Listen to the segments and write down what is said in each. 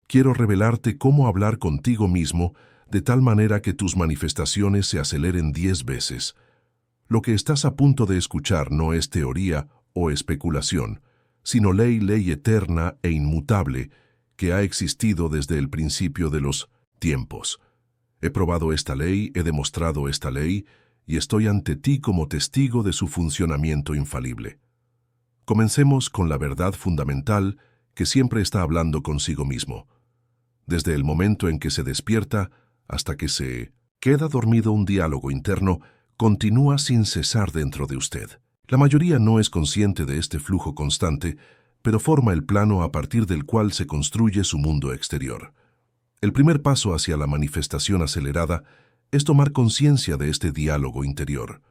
quiero revelarte cómo hablar contigo mismo de tal manera que tus manifestaciones se aceleren 10 veces. Lo que estás a punto de escuchar no es teoría o especulación, sino ley eterna e inmutable que ha existido desde el principio de los tiempos. He probado esta ley, he demostrado esta ley, y estoy ante ti como testigo de su funcionamiento infalible. Comencemos con la verdad fundamental que siempre está hablando consigo mismo. Desde el momento en que se despierta hasta que se queda dormido, un diálogo interno continúa sin cesar dentro de usted. La mayoría no es consciente de este flujo constante, pero forma el plano a partir del cual se construye su mundo exterior. El primer paso hacia la manifestación acelerada es tomar conciencia de este diálogo interior.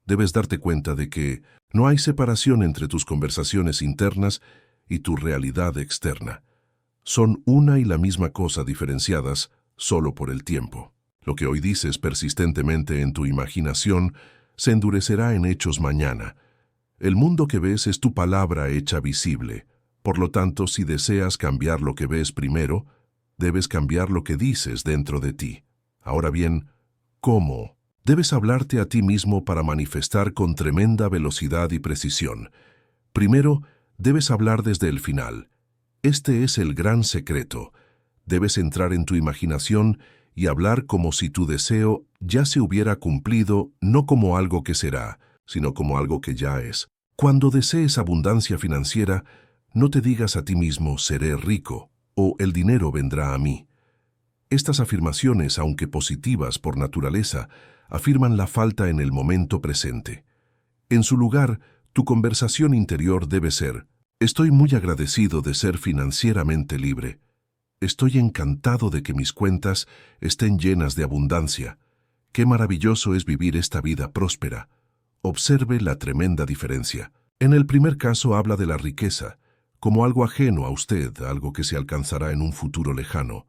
Debes darte cuenta de que no hay separación entre tus conversaciones internas y tu realidad externa. Son una y la misma cosa diferenciadas solo por el tiempo. Lo que hoy dices persistentemente en tu imaginación se endurecerá en hechos mañana. El mundo que ves es tu palabra hecha visible. Por lo tanto, si deseas cambiar lo que ves primero, debes cambiar lo que dices dentro de ti. Ahora bien, ¿cómo? Debes hablarte a ti mismo para manifestar con tremenda velocidad y precisión. Primero, debes hablar desde el final. Este es el gran secreto. Debes entrar en tu imaginación y hablar como si tu deseo ya se hubiera cumplido, no como algo que será, sino como algo que ya es. Cuando desees abundancia financiera, no te digas a ti mismo, seré rico, o el dinero vendrá a mí. Estas afirmaciones, aunque positivas por naturaleza, afirman la falta en el momento presente. En su lugar, tu conversación interior debe ser: estoy muy agradecido de ser financieramente libre. Estoy encantado de que mis cuentas estén llenas de abundancia. Qué maravilloso es vivir esta vida próspera. Observe la tremenda diferencia. En el primer caso habla de la riqueza, como algo ajeno a usted, algo que se alcanzará en un futuro lejano.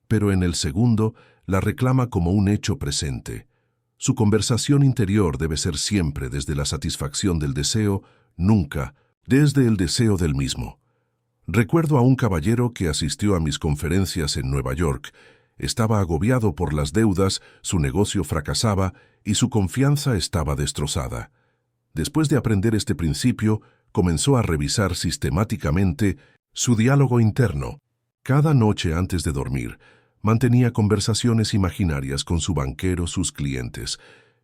Pero en el segundo la reclama como un hecho presente. Su conversación interior debe ser siempre desde la satisfacción del deseo, nunca desde el deseo del mismo. Recuerdo a un caballero que asistió a mis conferencias en Nueva York. Estaba agobiado por las deudas, su negocio fracasaba y su confianza estaba destrozada. Después de aprender este principio, comenzó a revisar sistemáticamente su diálogo interno. Cada noche antes de dormir, mantenía conversaciones imaginarias con su banquero, sus clientes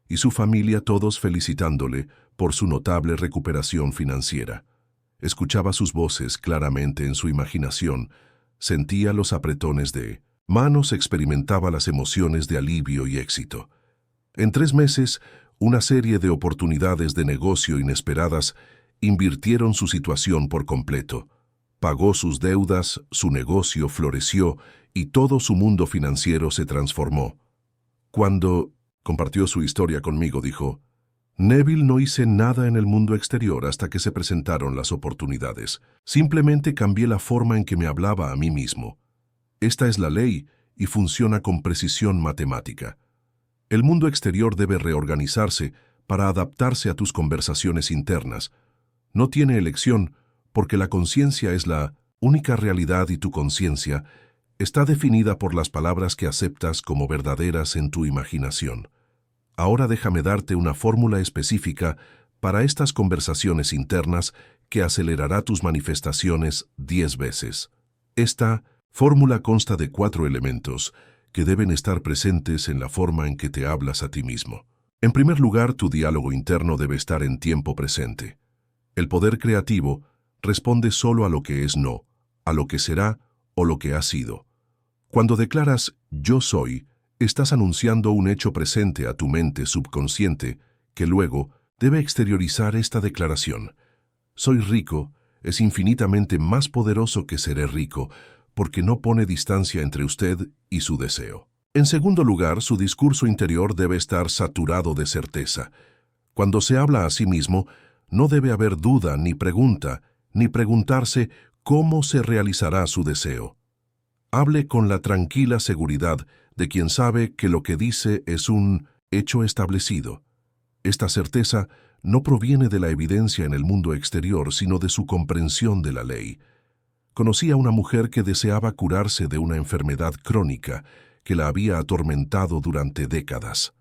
y su familia, todos felicitándole por su notable recuperación financiera. Escuchaba sus voces claramente en su imaginación, sentía los apretones de manos, experimentaba las emociones de alivio y éxito. En 3 meses, una serie de oportunidades de negocio inesperadas invirtieron su situación por completo. Pagó sus deudas, su negocio floreció y todo su mundo financiero se transformó. Cuando compartió su historia conmigo, dijo: Neville, no hice nada en el mundo exterior hasta que se presentaron las oportunidades. Simplemente cambié la forma en que me hablaba a mí mismo. Esta es la ley y funciona con precisión matemática. El mundo exterior debe reorganizarse para adaptarse a tus conversaciones internas. No tiene elección, porque la conciencia es la única realidad y tu conciencia está definida por las palabras que aceptas como verdaderas en tu imaginación. Ahora déjame darte una fórmula específica para estas conversaciones internas que acelerará tus manifestaciones 10 veces. Esta fórmula consta de 4 elementos que deben estar presentes en la forma en que te hablas a ti mismo. En primer lugar, tu diálogo interno debe estar en tiempo presente. El poder creativo responde solo a lo que es no, a lo que será o lo que ha sido. Cuando declaras «yo soy», estás anunciando un hecho presente a tu mente subconsciente que luego debe exteriorizar esta declaración. Soy rico es infinitamente más poderoso que seré rico, porque no pone distancia entre usted y su deseo. En segundo lugar, su discurso interior debe estar saturado de certeza. Cuando se habla a sí mismo, no debe haber duda ni pregunta, ni preguntarse cómo se realizará su deseo. Hable con la tranquila seguridad de quien sabe que lo que dice es un hecho establecido. Esta certeza no proviene de la evidencia en el mundo exterior, sino de su comprensión de la ley. Conocí a una mujer que deseaba curarse de una enfermedad crónica que la había atormentado durante décadas.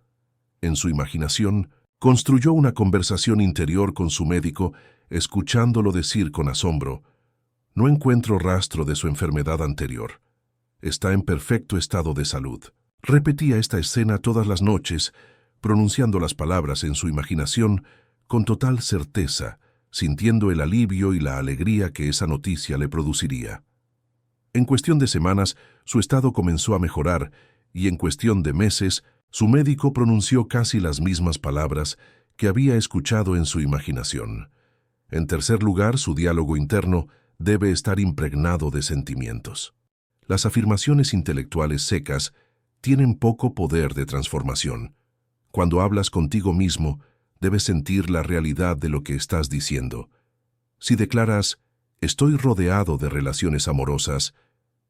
En su imaginación, construyó una conversación interior con su médico, escuchándolo decir con asombro: «No encuentro rastro de su enfermedad anterior. Está en perfecto estado de salud». Repetía esta escena todas las noches, pronunciando las palabras en su imaginación con total certeza, sintiendo el alivio y la alegría que esa noticia le produciría. En cuestión de semanas, su estado comenzó a mejorar y en cuestión de meses, su médico pronunció casi las mismas palabras que había escuchado en su imaginación. En tercer lugar, su diálogo interno debe estar impregnado de sentimientos. Las afirmaciones intelectuales secas tienen poco poder de transformación. Cuando hablas contigo mismo, debes sentir la realidad de lo que estás diciendo. Si declaras, «estoy rodeado de relaciones amorosas»,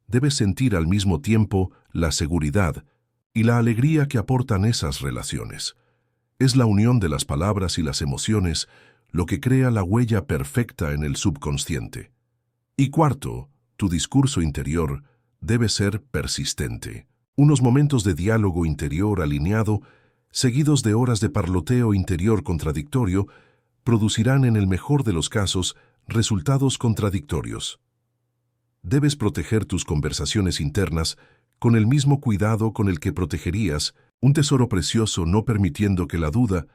debes sentir al mismo tiempo la seguridad y la alegría que aportan esas relaciones. Es la unión de las palabras y las emociones lo que crea la huella perfecta en el subconsciente. Y cuarto, tu discurso interior debe ser persistente. Unos momentos de diálogo interior alineado, seguidos de horas de parloteo interior contradictorio, producirán en el mejor de los casos resultados contradictorios. Debes proteger tus conversaciones internas con el mismo cuidado con el que protegerías un tesoro precioso, no permitiendo que la duda,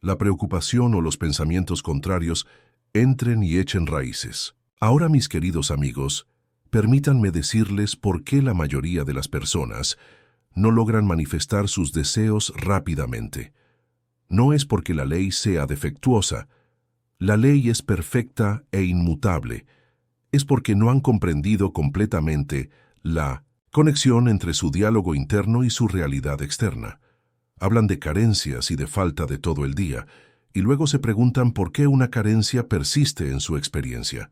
la preocupación o los pensamientos contrarios entren y echen raíces. Ahora, mis queridos amigos, permítanme decirles por qué la mayoría de las personas no logran manifestar sus deseos rápidamente. No es porque la ley sea defectuosa. La ley es perfecta e inmutable. Es porque no han comprendido completamente la conexión entre su diálogo interno y su realidad externa. Hablan de carencias y de falta de todo el día, y luego se preguntan por qué una carencia persiste en su experiencia.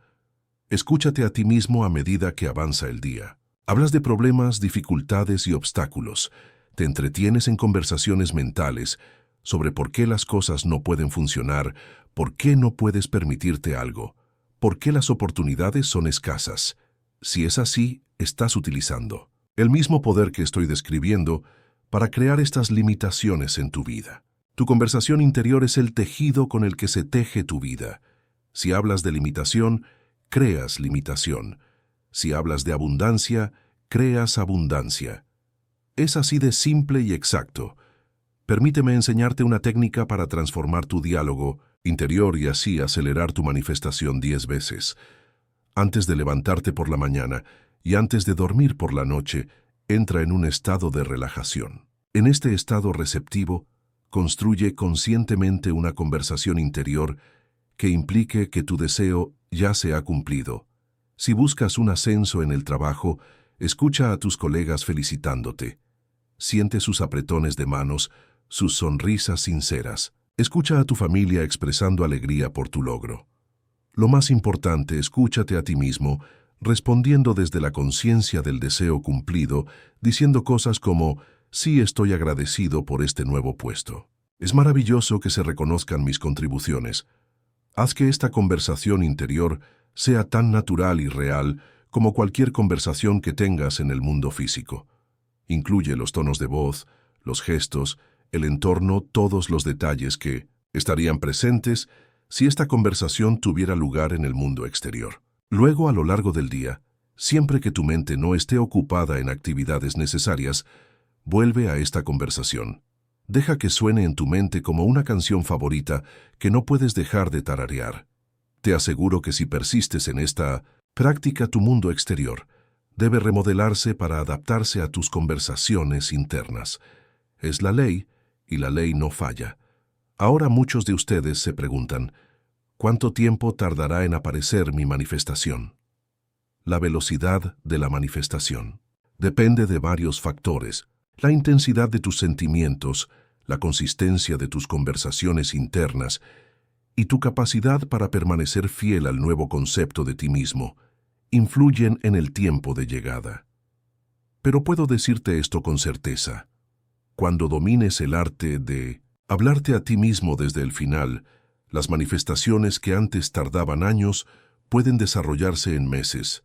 Escúchate a ti mismo a medida que avanza el día. Hablas de problemas, dificultades y obstáculos. Te entretienes en conversaciones mentales sobre por qué las cosas no pueden funcionar, por qué no puedes permitirte algo, por qué las oportunidades son escasas. Si es así, estás utilizando el mismo poder que estoy describiendo para crear estas limitaciones en tu vida. Tu conversación interior es el tejido con el que se teje tu vida. Si hablas de limitación, creas limitación. Si hablas de abundancia, creas abundancia. Es así de simple y exacto. Permíteme enseñarte una técnica para transformar tu diálogo interior y así acelerar tu manifestación 10 veces. Antes de levantarte por la mañana y antes de dormir por la noche, entra en un estado de relajación. En este estado receptivo, construye conscientemente una conversación interior que implique que tu deseo ya se ha cumplido. Si buscas un ascenso en el trabajo, escucha a tus colegas felicitándote. Siente sus apretones de manos, sus sonrisas sinceras. Escucha a tu familia expresando alegría por tu logro. Lo más importante, escúchate a ti mismo, respondiendo desde la conciencia del deseo cumplido, diciendo cosas como, «Sí, estoy agradecido por este nuevo puesto. Es maravilloso que se reconozcan mis contribuciones». Haz que esta conversación interior sea tan natural y real como cualquier conversación que tengas en el mundo físico. Incluye los tonos de voz, los gestos, el entorno, todos los detalles que estarían presentes si esta conversación tuviera lugar en el mundo exterior. Luego, a lo largo del día, siempre que tu mente no esté ocupada en actividades necesarias, vuelve a esta conversación. Deja que suene en tu mente como una canción favorita que no puedes dejar de tararear. Te aseguro que si persistes en esta práctica, tu mundo exterior debe remodelarse para adaptarse a tus conversaciones internas. Es la ley, y la ley no falla. Ahora muchos de ustedes se preguntan, ¿cuánto tiempo tardará en aparecer mi manifestación? La velocidad de la manifestación depende de varios factores: la intensidad de tus sentimientos, la consistencia de tus conversaciones internas y tu capacidad para permanecer fiel al nuevo concepto de ti mismo, influyen en el tiempo de llegada. Pero puedo decirte esto con certeza: cuando domines el arte de hablarte a ti mismo desde el final, las manifestaciones que antes tardaban años pueden desarrollarse en meses,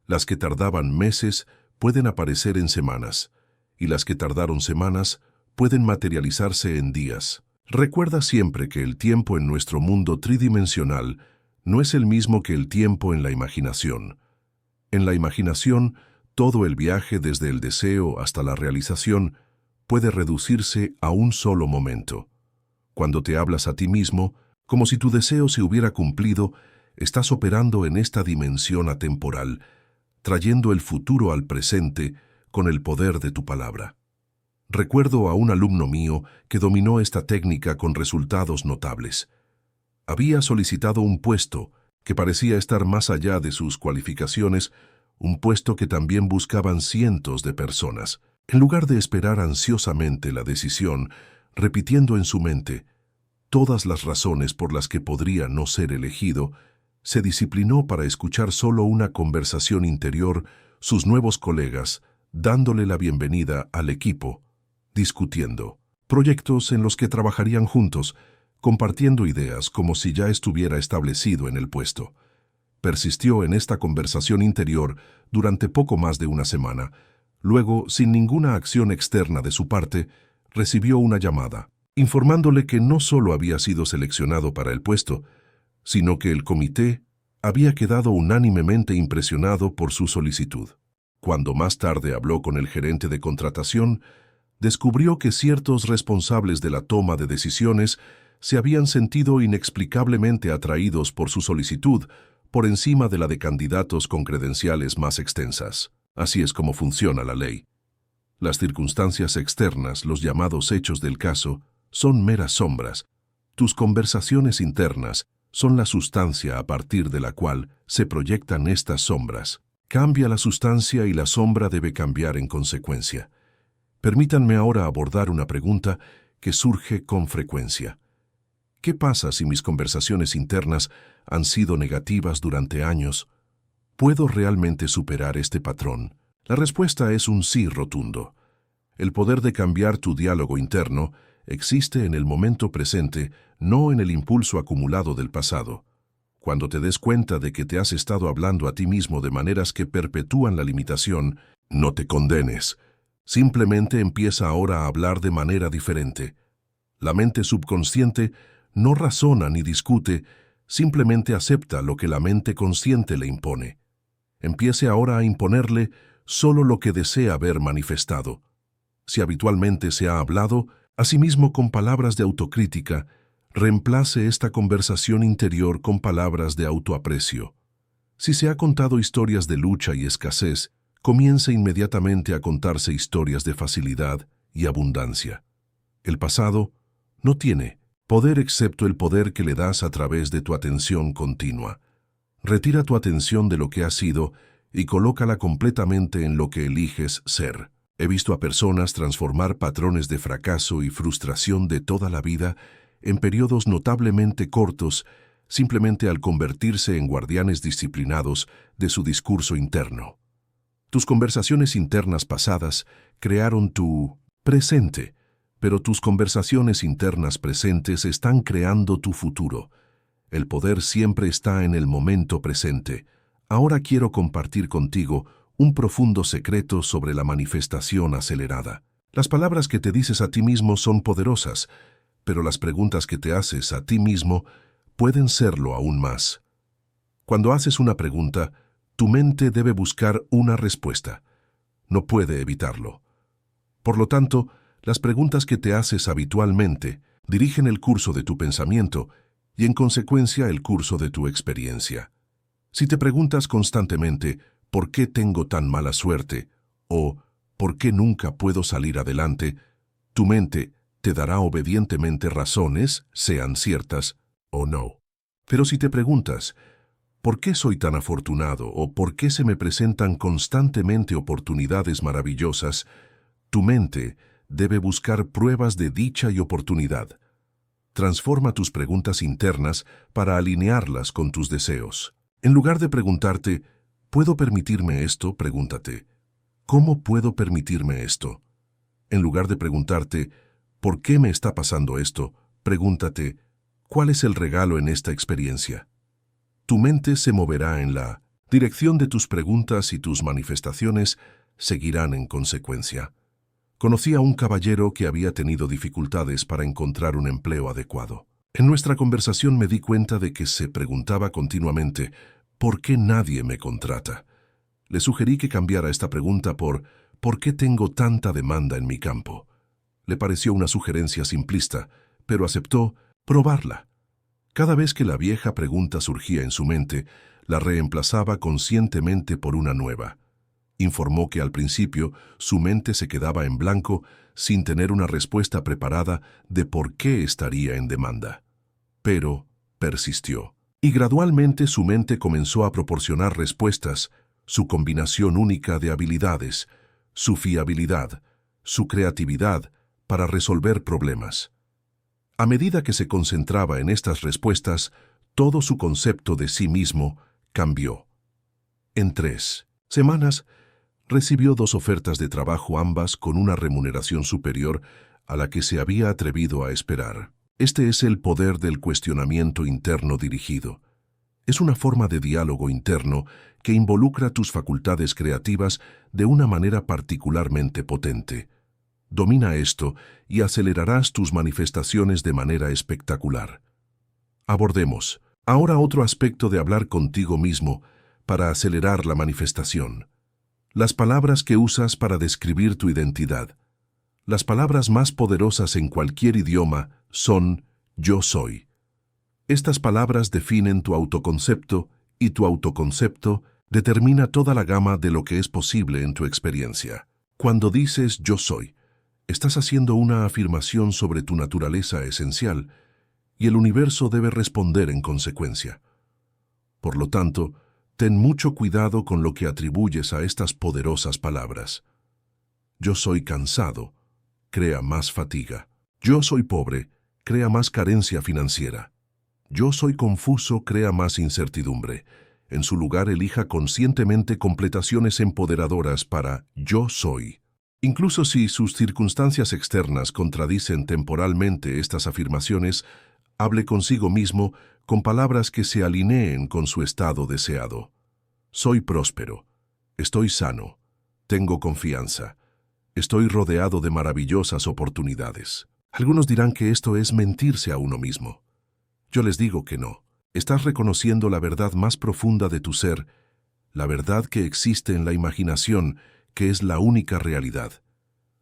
Las que tardaban meses pueden aparecer en semanas, y las que tardaron semanas pueden materializarse en días. Recuerda siempre que el tiempo en nuestro mundo tridimensional no es el mismo que el tiempo en la imaginación. En la imaginación, todo el viaje desde el deseo hasta la realización puede reducirse a un solo momento. Cuando te hablas a ti mismo, como si tu deseo se hubiera cumplido, estás operando en esta dimensión atemporal, trayendo el futuro al presente con el poder de tu palabra. Recuerdo a un alumno mío que dominó esta técnica con resultados notables. Había solicitado un puesto que parecía estar más allá de sus cualificaciones, un puesto que también buscaban cientos de personas. En lugar de esperar ansiosamente la decisión, repitiendo en su mente todas las razones por las que podría no ser elegido, se disciplinó para escuchar solo una conversación interior, sus nuevos colegas, dándole la bienvenida al equipo, discutiendo, proyectos en los que trabajarían juntos, compartiendo ideas como si ya estuviera establecido en el puesto. Persistió en esta conversación interior durante poco más de una semana. Luego, sin ninguna acción externa de su parte, recibió una llamada, informándole que no solo había sido seleccionado para el puesto, sino que el comité había quedado unánimemente impresionado por su solicitud. Cuando más tarde habló con el gerente de contratación, descubrió que ciertos responsables de la toma de decisiones se habían sentido inexplicablemente atraídos por su solicitud por encima de la de candidatos con credenciales más extensas. Así es como funciona la ley. Las circunstancias externas, los llamados hechos del caso, son meras sombras. Tus conversaciones internas son la sustancia a partir de la cual se proyectan estas sombras. Cambia la sustancia y la sombra debe cambiar en consecuencia. Permítanme ahora abordar una pregunta que surge con frecuencia. ¿Qué pasa si mis conversaciones internas han sido negativas durante años? ¿Puedo realmente superar este patrón? La respuesta es un sí rotundo. El poder de cambiar tu diálogo interno existe en el momento presente, no en el impulso acumulado del pasado. Cuando te des cuenta de que te has estado hablando a ti mismo de maneras que perpetúan la limitación, no te condenes. Simplemente empieza ahora a hablar de manera diferente. La mente subconsciente no razona ni discute, simplemente acepta lo que la mente consciente le impone. Empiece ahora a imponerle solo lo que desea ver manifestado. Si habitualmente se ha hablado, asimismo con palabras de autocrítica, reemplace esta conversación interior con palabras de autoaprecio. Si se ha contado historias de lucha y escasez, comience inmediatamente a contarse historias de facilidad y abundancia. El pasado no tiene poder excepto el poder que le das a través de tu atención continua. Retira tu atención de lo que has sido y colócala completamente en lo que eliges ser. He visto a personas transformar patrones de fracaso y frustración de toda la vida en periodos notablemente cortos, simplemente al convertirse en guardianes disciplinados de su discurso interno. Tus conversaciones internas pasadas crearon tu presente, pero tus conversaciones internas presentes están creando tu futuro. El poder siempre está en el momento presente. Ahora quiero compartir contigo un profundo secreto sobre la manifestación acelerada. Las palabras que te dices a ti mismo son poderosas, pero las preguntas que te haces a ti mismo pueden serlo aún más. Cuando haces una pregunta, tu mente debe buscar una respuesta. No puede evitarlo. Por lo tanto, las preguntas que te haces habitualmente dirigen el curso de tu pensamiento y en consecuencia el curso de tu experiencia. Si te preguntas constantemente ¿por qué tengo tan mala suerte? O ¿por qué nunca puedo salir adelante? Tu mente te dará obedientemente razones, sean ciertas o no. Pero si te preguntas ¿por qué soy tan afortunado? O ¿por qué se me presentan constantemente oportunidades maravillosas? Tu mente debe buscar pruebas de dicha y oportunidad. Transforma tus preguntas internas para alinearlas con tus deseos. En lugar de preguntarte, ¿puedo permitirme esto? Pregúntate, ¿cómo puedo permitirme esto? En lugar de preguntarte, ¿por qué me está pasando esto? Pregúntate, ¿cuál es el regalo en esta experiencia? Tu mente se moverá en la Dirección de tus preguntas y tus manifestaciones seguirán en consecuencia. Conocí a un caballero que había tenido dificultades para encontrar un empleo adecuado. En nuestra conversación me di cuenta de que se preguntaba continuamente, ¿por qué nadie me contrata? Le sugerí que cambiara esta pregunta por ¿por qué tengo tanta demanda en mi campo? Le pareció una sugerencia simplista, pero aceptó probarla. Cada vez que la vieja pregunta surgía en su mente, la reemplazaba conscientemente por una nueva. Informó que al principio su mente se quedaba en blanco sin tener una respuesta preparada de por qué estaría en demanda. Pero persistió. Y gradualmente su mente comenzó a proporcionar respuestas, su combinación única de habilidades, su fiabilidad, su creatividad para resolver problemas. A medida que se concentraba en estas respuestas, todo su concepto de sí mismo cambió. En 3 semanas, recibió 2 ofertas de trabajo, ambas con una remuneración superior a la que se había atrevido a esperar. Este es el poder del cuestionamiento interno dirigido. Es una forma de diálogo interno que involucra tus facultades creativas de una manera particularmente potente. Domina esto y acelerarás tus manifestaciones de manera espectacular. Abordemos ahora otro aspecto de hablar contigo mismo para acelerar la manifestación. Las palabras que usas para describir tu identidad. Las palabras más poderosas en cualquier idioma son yo soy. Estas palabras definen tu autoconcepto y tu autoconcepto determina toda la gama de lo que es posible en tu experiencia. Cuando dices yo soy, estás haciendo una afirmación sobre tu naturaleza esencial y el universo debe responder en consecuencia. Por lo tanto, ten mucho cuidado con lo que atribuyes a estas poderosas palabras. Yo soy cansado, crea más fatiga. Yo soy pobre, crea más carencia financiera. Yo soy confuso, crea más incertidumbre. En su lugar, elija conscientemente completaciones empoderadoras para yo soy. Incluso si sus circunstancias externas contradicen temporalmente estas afirmaciones, hable consigo mismo con palabras que se alineen con su estado deseado. Soy próspero, estoy sano, tengo confianza, estoy rodeado de maravillosas oportunidades. Algunos dirán que esto es mentirse a uno mismo. Yo les digo que no. Estás reconociendo la verdad más profunda de tu ser, la verdad que existe en la imaginación, que es la única realidad.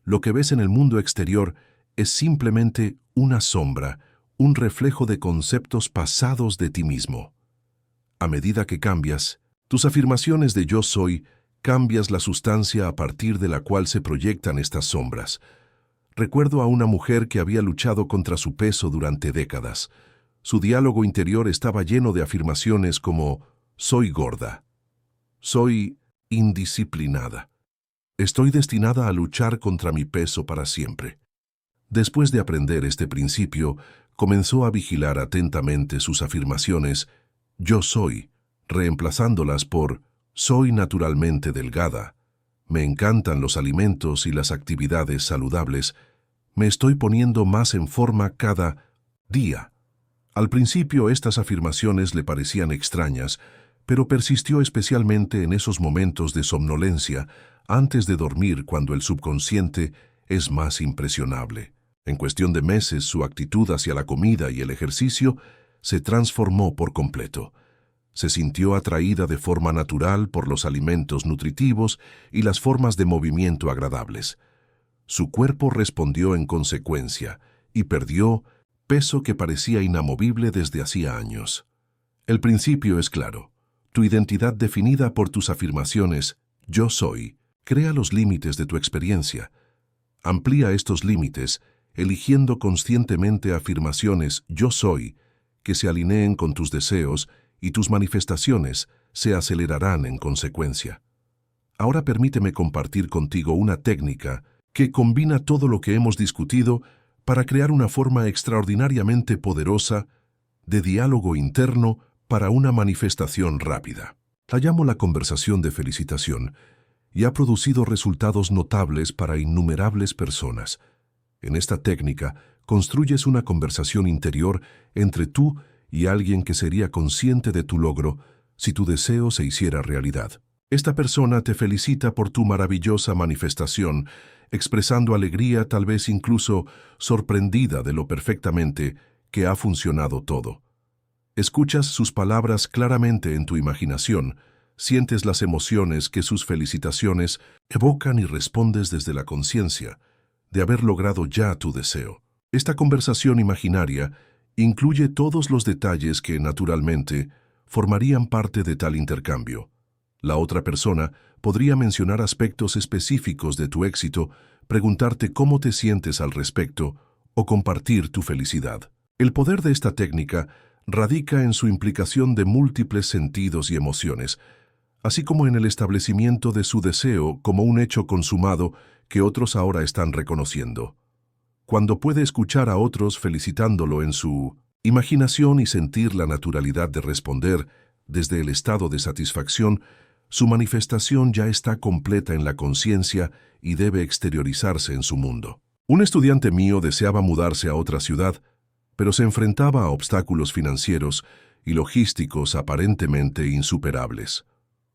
Lo que ves en el mundo exterior es simplemente una sombra, un reflejo de conceptos pasados de ti mismo. A medida que cambias, tus afirmaciones de yo soy, cambias la sustancia a partir de la cual se proyectan estas sombras. Recuerdo a una mujer que había luchado contra su peso durante décadas. Su diálogo interior estaba lleno de afirmaciones como soy gorda, soy indisciplinada, estoy destinada a luchar contra mi peso para siempre. Después de aprender este principio, comenzó a vigilar atentamente sus afirmaciones yo soy, reemplazándolas por soy naturalmente delgada, me encantan los alimentos y las actividades saludables, me estoy poniendo más en forma cada día. Al principio estas afirmaciones le parecían extrañas, pero persistió especialmente en esos momentos de somnolencia, antes de dormir cuando el subconsciente es más impresionable. En cuestión de meses, su actitud hacia la comida y el ejercicio se transformó por completo. Se sintió atraída de forma natural por los alimentos nutritivos y las formas de movimiento agradables. Su cuerpo respondió en consecuencia y perdió peso que parecía inamovible desde hacía años. El principio es claro. Tu identidad definida por tus afirmaciones yo soy, crea los límites de tu experiencia. Amplía estos límites, eligiendo conscientemente afirmaciones yo soy, que se alineen con tus deseos y tus manifestaciones se acelerarán en consecuencia. Ahora permíteme compartir contigo una técnica que combina todo lo que hemos discutido para crear una forma extraordinariamente poderosa de diálogo interno para una manifestación rápida. La llamo la conversación de felicitación y ha producido resultados notables para innumerables personas. En esta técnica, construyes una conversación interior entre tú y alguien que sería consciente de tu logro, si tu deseo se hiciera realidad. Esta persona te felicita por tu maravillosa manifestación, expresando alegría, tal vez incluso sorprendida de lo perfectamente que ha funcionado todo. Escuchas sus palabras claramente en tu imaginación, sientes las emociones que sus felicitaciones evocan y respondes desde la conciencia de haber logrado ya tu deseo. Esta conversación imaginaria incluye todos los detalles que, naturalmente, formarían parte de tal intercambio. La otra persona podría mencionar aspectos específicos de tu éxito, preguntarte cómo te sientes al respecto o compartir tu felicidad. El poder de esta técnica radica en su implicación de múltiples sentidos y emociones, así como en el establecimiento de su deseo como un hecho consumado que otros ahora están reconociendo. Cuando puede escuchar a otros felicitándolo en su imaginación y sentir la naturalidad de responder desde el estado de satisfacción, su manifestación ya está completa en la conciencia y debe exteriorizarse en su mundo. Un estudiante mío deseaba mudarse a otra ciudad, pero se enfrentaba a obstáculos financieros y logísticos aparentemente insuperables.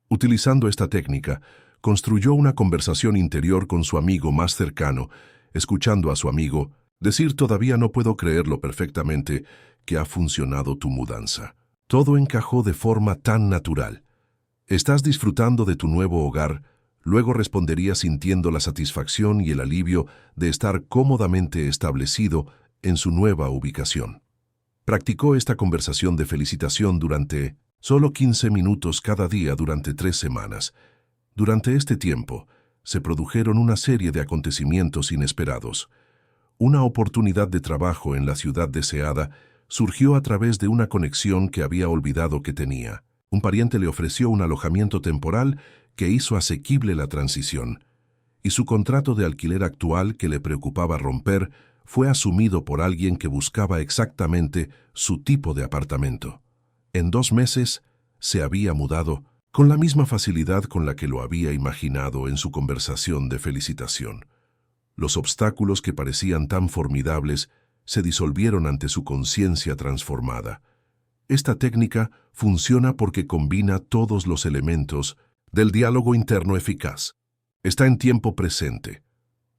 Utilizando esta técnica, construyó una conversación interior con su amigo más cercano, escuchando a su amigo decir: «Todavía no puedo creerlo perfectamente que ha funcionado tu mudanza. Todo encajó de forma tan natural. ¿Estás disfrutando de tu nuevo hogar?». Luego respondería sintiendo la satisfacción y el alivio de estar cómodamente establecido en su nueva ubicación. Practicó esta conversación de felicitación durante solo 15 minutos cada día durante 3 semanas. Durante este tiempo, se produjeron una serie de acontecimientos inesperados. Una oportunidad de trabajo en la ciudad deseada surgió a través de una conexión que había olvidado que tenía. Un pariente le ofreció un alojamiento temporal que hizo asequible la transición, y su contrato de alquiler actual, que le preocupaba romper, fue asumido por alguien que buscaba exactamente su tipo de apartamento. En 2 meses se había mudado con la misma facilidad con la que lo había imaginado en su conversación de felicitación. Los obstáculos que parecían tan formidables se disolvieron ante su conciencia transformada. Esta técnica funciona porque combina todos los elementos del diálogo interno eficaz. Está en tiempo presente.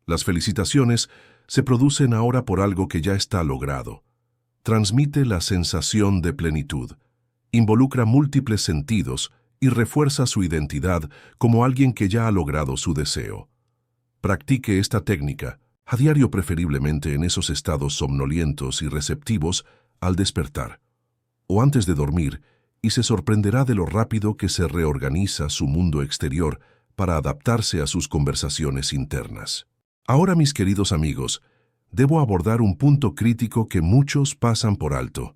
Las felicitaciones se producen ahora por algo que ya está logrado. Transmite la sensación de plenitud, involucra múltiples sentidos y refuerza su identidad como alguien que ya ha logrado su deseo. Practique esta técnica a diario, preferiblemente en esos estados somnolientos y receptivos al despertar o antes de dormir, y se sorprenderá de lo rápido que se reorganiza su mundo exterior para adaptarse a sus conversaciones internas. Ahora, mis queridos amigos, debo abordar un punto crítico que muchos pasan por alto.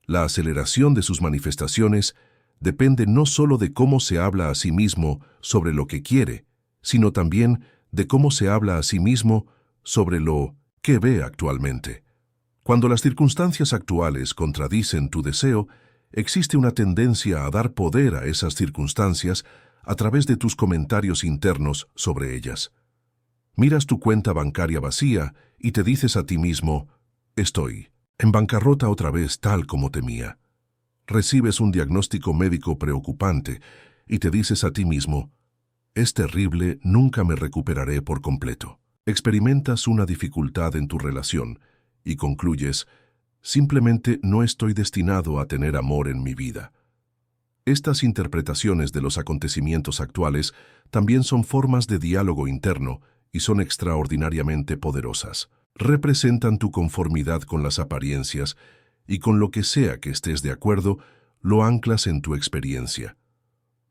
La aceleración de sus manifestaciones depende no solo de cómo se habla a sí mismo sobre lo que quiere, sino también de cómo se habla a sí mismo sobre lo que ve actualmente. Cuando las circunstancias actuales contradicen tu deseo, existe una tendencia a dar poder a esas circunstancias a través de tus comentarios internos sobre ellas. Miras tu cuenta bancaria vacía y te dices a ti mismo: «Estoy en bancarrota otra vez, tal como temía». Recibes un diagnóstico médico preocupante y te dices a ti mismo: «Es terrible, nunca me recuperaré por completo». Experimentas una dificultad en tu relación y concluyes: «Simplemente no estoy destinado a tener amor en mi vida». Estas interpretaciones de los acontecimientos actuales también son formas de diálogo interno y son extraordinariamente poderosas. Representan tu conformidad con las apariencias y con lo que sea que estés de acuerdo, lo anclas en tu experiencia.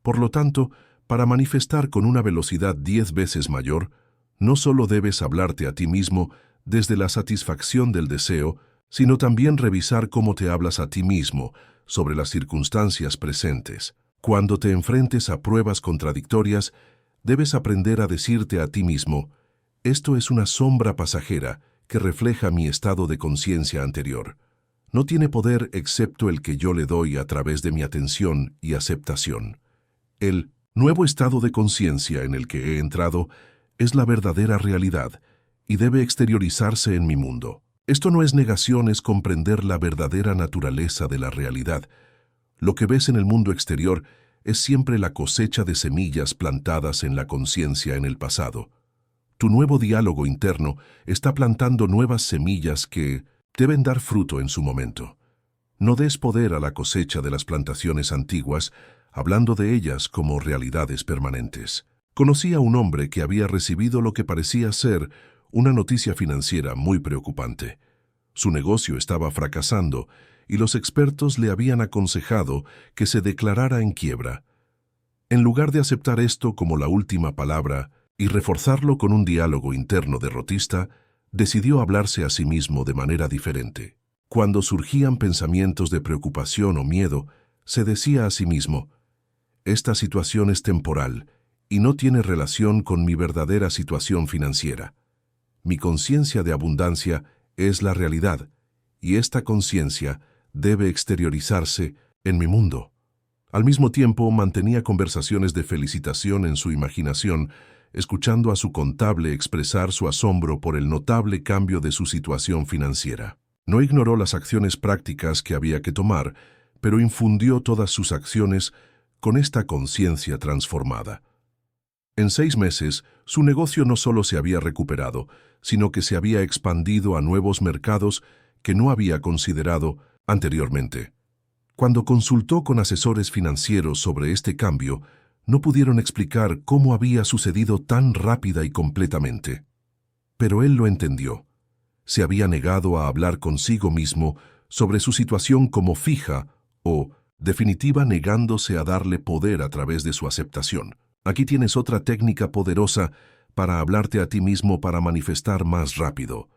Por lo tanto, para manifestar con una velocidad 10 veces mayor, no solo debes hablarte a ti mismo desde la satisfacción del deseo, sino también revisar cómo te hablas a ti mismo sobre las circunstancias presentes. Cuando te enfrentes a pruebas contradictorias, debes aprender a decirte a ti mismo: «Esto es una sombra pasajera que refleja mi estado de conciencia anterior. No tiene poder excepto el que yo le doy a través de mi atención y aceptación. El nuevo estado de conciencia en el que he entrado es la verdadera realidad y debe exteriorizarse en mi mundo». Esto no es negación, es comprender la verdadera naturaleza de la realidad, Lo que ves en el mundo exterior es siempre la cosecha de semillas plantadas en la conciencia en el pasado. Tu nuevo diálogo interno está plantando nuevas semillas que deben dar fruto en su momento. No des poder a la cosecha de las plantaciones antiguas, hablando de ellas como realidades permanentes. Conocí a un hombre que había recibido lo que parecía ser una noticia financiera muy preocupante. Su negocio estaba fracasando y los expertos le habían aconsejado que se declarara en quiebra. En lugar de aceptar esto como la última palabra y reforzarlo con un diálogo interno derrotista, decidió hablarse a sí mismo de manera diferente. Cuando surgían pensamientos de preocupación o miedo, se decía a sí mismo: esta situación es temporal y no tiene relación con mi verdadera situación financiera. Mi conciencia de abundancia es la realidad, y esta conciencia debe exteriorizarse en mi mundo. Al mismo tiempo, mantenía conversaciones de felicitación en su imaginación, escuchando a su contable expresar su asombro por el notable cambio de su situación financiera. No ignoró las acciones prácticas que había que tomar, pero infundió todas sus acciones con esta conciencia transformada. En 6 meses, su negocio no solo se había recuperado, sino que se había expandido a nuevos mercados que no había considerado anteriormente. Cuando consultó con asesores financieros sobre este cambio, no pudieron explicar cómo había sucedido tan rápida y completamente. Pero él lo entendió. Se había negado a hablar consigo mismo sobre su situación como fija o definitiva, negándose a darle poder a través de su aceptación. Aquí tienes otra técnica poderosa para hablarte a ti mismo para manifestar más rápido.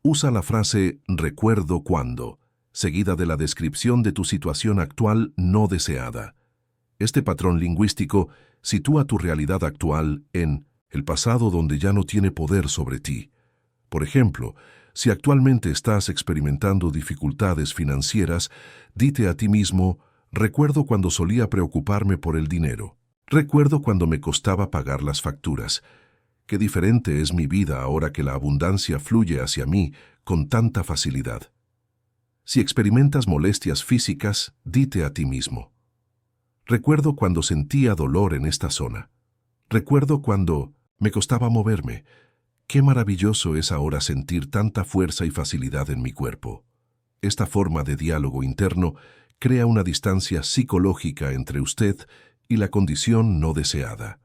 Usa la frase «recuerdo cuando», seguida de la descripción de tu situación actual no deseada. Este patrón lingüístico sitúa tu realidad actual en el pasado donde ya no tiene poder sobre ti. Por ejemplo, si actualmente estás experimentando dificultades financieras, dite a ti mismo: recuerdo cuando solía preocuparme por el dinero. Recuerdo cuando me costaba pagar las facturas. Qué diferente es mi vida ahora que la abundancia fluye hacia mí con tanta facilidad. Si experimentas molestias físicas, dite a ti mismo: recuerdo cuando sentía dolor en esta zona. Recuerdo cuando me costaba moverme. Qué maravilloso es ahora sentir tanta fuerza y facilidad en mi cuerpo. Esta forma de diálogo interno crea una distancia psicológica entre usted y la condición no deseada.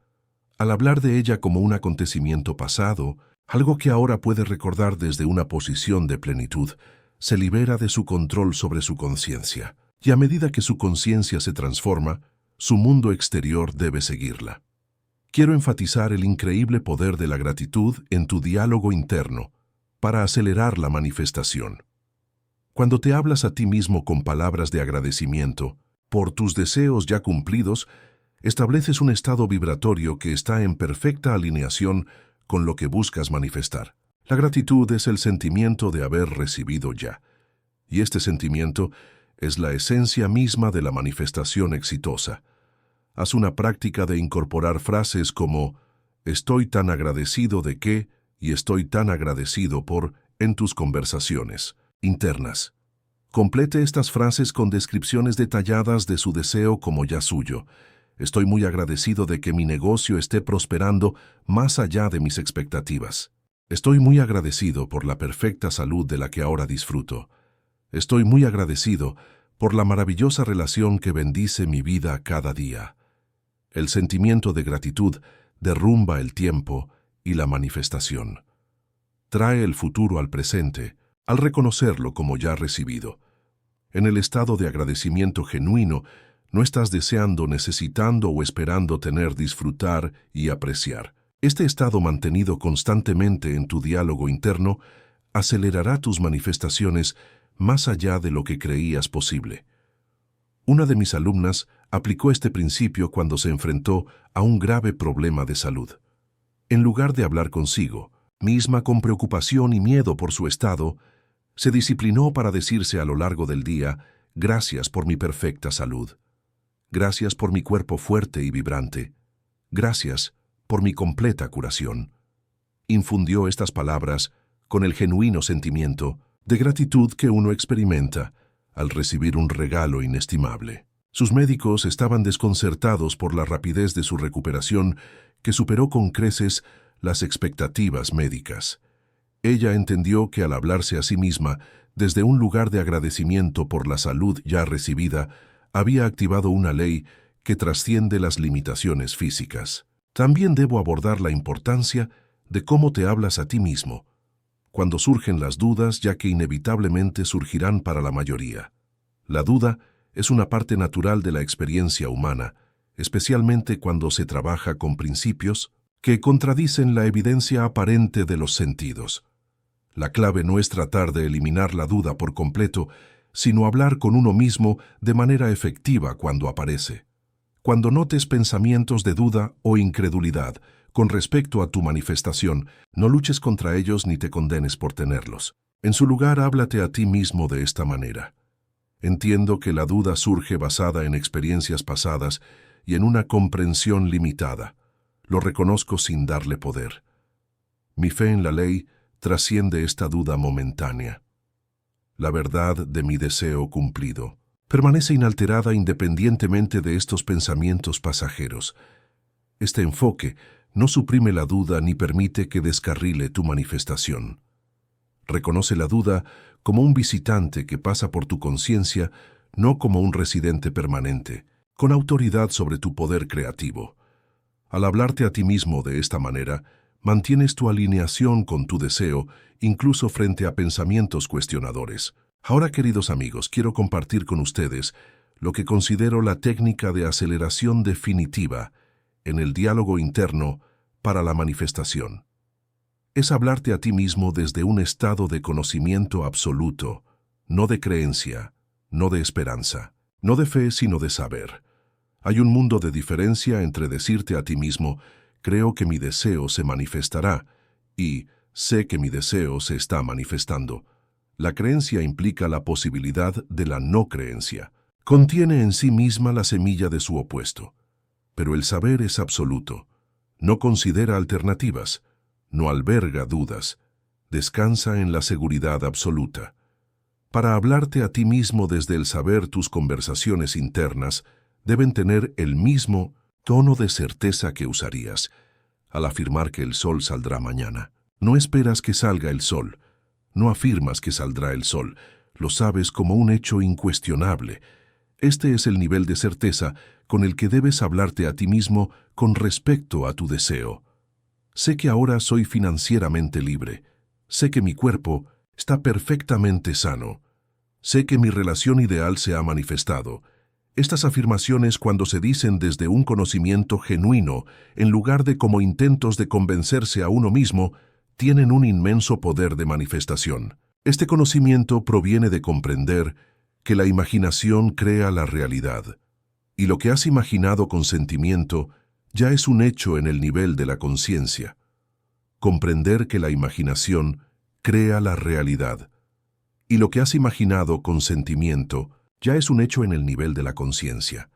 Al hablar de ella como un acontecimiento pasado, algo que ahora puede recordar desde una posición de plenitud, se libera de su control sobre su conciencia, y a medida que su conciencia se transforma, su mundo exterior debe seguirla. Quiero enfatizar el increíble poder de la gratitud en tu diálogo interno para acelerar la manifestación. Cuando te hablas a ti mismo con palabras de agradecimiento por tus deseos ya cumplidos, estableces un estado vibratorio que está en perfecta alineación con lo que buscas manifestar. La gratitud es el sentimiento de haber recibido ya, y este sentimiento es la esencia misma de la manifestación exitosa. Haz una práctica de incorporar frases como «estoy tan agradecido de que» y «estoy tan agradecido por» en tus conversaciones internas. Complete estas frases con descripciones detalladas de su deseo como ya suyo. Estoy muy agradecido de que mi negocio esté prosperando más allá de mis expectativas. Estoy muy agradecido por la perfecta salud de la que ahora disfruto. Estoy muy agradecido por la maravillosa relación que bendice mi vida cada día. El sentimiento de gratitud derrumba el tiempo y la manifestación. Trae el futuro al presente al reconocerlo como ya recibido. En el estado de agradecimiento genuino, no estás deseando, necesitando o esperando tener, disfrutar y apreciar. Este estado mantenido constantemente en tu diálogo interno acelerará tus manifestaciones más allá de lo que creías posible. Una de mis alumnas aplicó este principio cuando se enfrentó a un grave problema de salud. En lugar de hablar consigo misma con preocupación y miedo por su estado, se disciplinó para decirse a lo largo del día: «Gracias por mi perfecta salud. Gracias por mi cuerpo fuerte y vibrante. Gracias por mi completa curación». Infundió estas palabras con el genuino sentimiento de gratitud que uno experimenta al recibir un regalo inestimable. Sus médicos estaban desconcertados por la rapidez de su recuperación, que superó con creces las expectativas médicas. Ella entendió que al hablarse a sí misma, desde un lugar de agradecimiento por la salud ya recibida, había activado una ley que trasciende las limitaciones físicas. También debo abordar la importancia de cómo te hablas a ti mismo, cuando surgen las dudas, ya que inevitablemente surgirán para la mayoría. La duda es una parte natural de la experiencia humana, especialmente cuando se trabaja con principios que contradicen la evidencia aparente de los sentidos. La clave no es tratar de eliminar la duda por completo, sino hablar con uno mismo de manera efectiva cuando aparece. Cuando notes pensamientos de duda o incredulidad con respecto a tu manifestación, no luches contra ellos ni te condenes por tenerlos. En su lugar, háblate a ti mismo de esta manera. Entiendo que la duda surge basada en experiencias pasadas y en una comprensión limitada. Lo reconozco sin darle poder. Mi fe en la ley trasciende esta duda momentánea. La verdad de mi deseo cumplido permanece inalterada independientemente de estos pensamientos pasajeros. Este enfoque no suprime la duda ni permite que descarrile tu manifestación. Reconoce la duda como un visitante que pasa por tu conciencia, no como un residente permanente, con autoridad sobre tu poder creativo. Al hablarte a ti mismo de esta manera, mantienes tu alineación con tu deseo, incluso frente a pensamientos cuestionadores. Ahora, queridos amigos, quiero compartir con ustedes lo que considero la técnica de aceleración definitiva en el diálogo interno para la manifestación. Es hablarte a ti mismo desde un estado de conocimiento absoluto, no de creencia, no de esperanza, no de fe, sino de saber. Hay un mundo de diferencia entre decirte a ti mismo, creo que mi deseo se manifestará, y sé que mi deseo se está manifestando. La creencia implica la posibilidad de la no creencia. Contiene en sí misma la semilla de su opuesto. Pero el saber es absoluto. No considera alternativas, no alberga dudas, descansa en la seguridad absoluta. Para hablarte a ti mismo desde el saber, tus conversaciones internas deben tener el mismo tono de certeza que usarías al afirmar que el sol saldrá mañana. No esperas que salga el sol, no afirmas que saldrá el sol, lo sabes como un hecho incuestionable. Este es el nivel de certeza con el que debes hablarte a ti mismo con respecto a tu deseo. Sé que ahora soy financieramente libre. Sé que mi cuerpo está perfectamente sano. Sé que mi relación ideal se ha manifestado. Estas afirmaciones, cuando se dicen desde un conocimiento genuino, en lugar de como intentos de convencerse a uno mismo, tienen un inmenso poder de manifestación. Este conocimiento proviene de comprender que la imaginación crea la realidad, y lo que has imaginado con sentimiento ya es un hecho en el nivel de la conciencia. Comprender que la imaginación crea la realidad, y lo que has imaginado con sentimiento ya es un hecho en el nivel de la conciencia.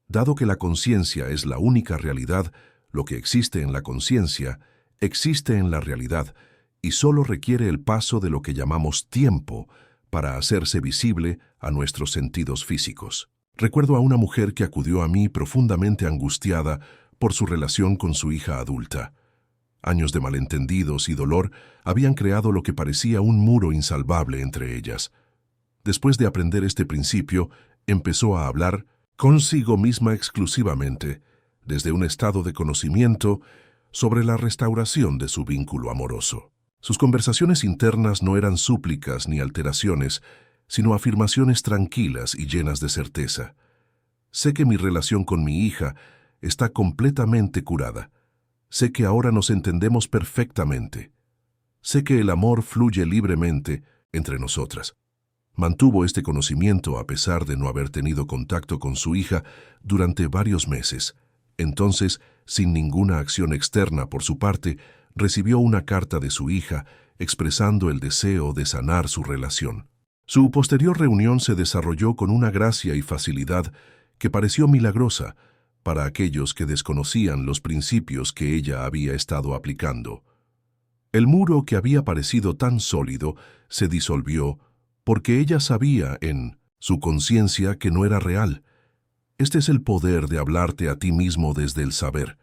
Dado que la conciencia es la única realidad, lo que existe en la conciencia existe en la realidad y solo requiere el paso de lo que llamamos tiempo para hacerse visible a nuestros sentidos físicos. Recuerdo a una mujer que acudió a mí profundamente angustiada por su relación con su hija adulta. Años de malentendidos y dolor habían creado lo que parecía un muro insalvable entre ellas. Después de aprender este principio, empezó a hablar consigo misma exclusivamente, desde un estado de conocimiento, sobre la restauración de su vínculo amoroso. Sus conversaciones internas no eran súplicas ni alteraciones, sino afirmaciones tranquilas y llenas de certeza. Sé que mi relación con mi hija está completamente curada. Sé que ahora nos entendemos perfectamente. Sé que el amor fluye libremente entre nosotras. Mantuvo este conocimiento a pesar de no haber tenido contacto con su hija durante varios meses. Entonces, sin ninguna acción externa por su parte, recibió una carta de su hija expresando el deseo de sanar su relación. Su posterior reunión se desarrolló con una gracia y facilidad que pareció milagrosa para aquellos que desconocían los principios que ella había estado aplicando. El muro que había parecido tan sólido se disolvió porque ella sabía en su conciencia que no era real. Este es el poder de hablarte a ti mismo desde el saber.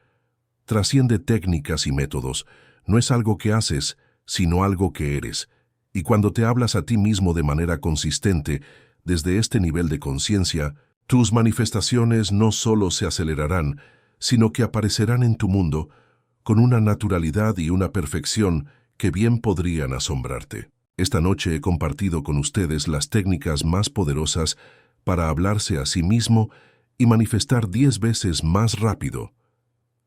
Trasciende técnicas y métodos. No es algo que haces, sino algo que eres. Y cuando te hablas a ti mismo de manera consistente, desde este nivel de conciencia, tus manifestaciones no solo se acelerarán, sino que aparecerán en tu mundo con una naturalidad y una perfección que bien podrían asombrarte. Esta noche he compartido con ustedes las técnicas más poderosas para hablarse a sí mismo y manifestar 10 veces más rápido.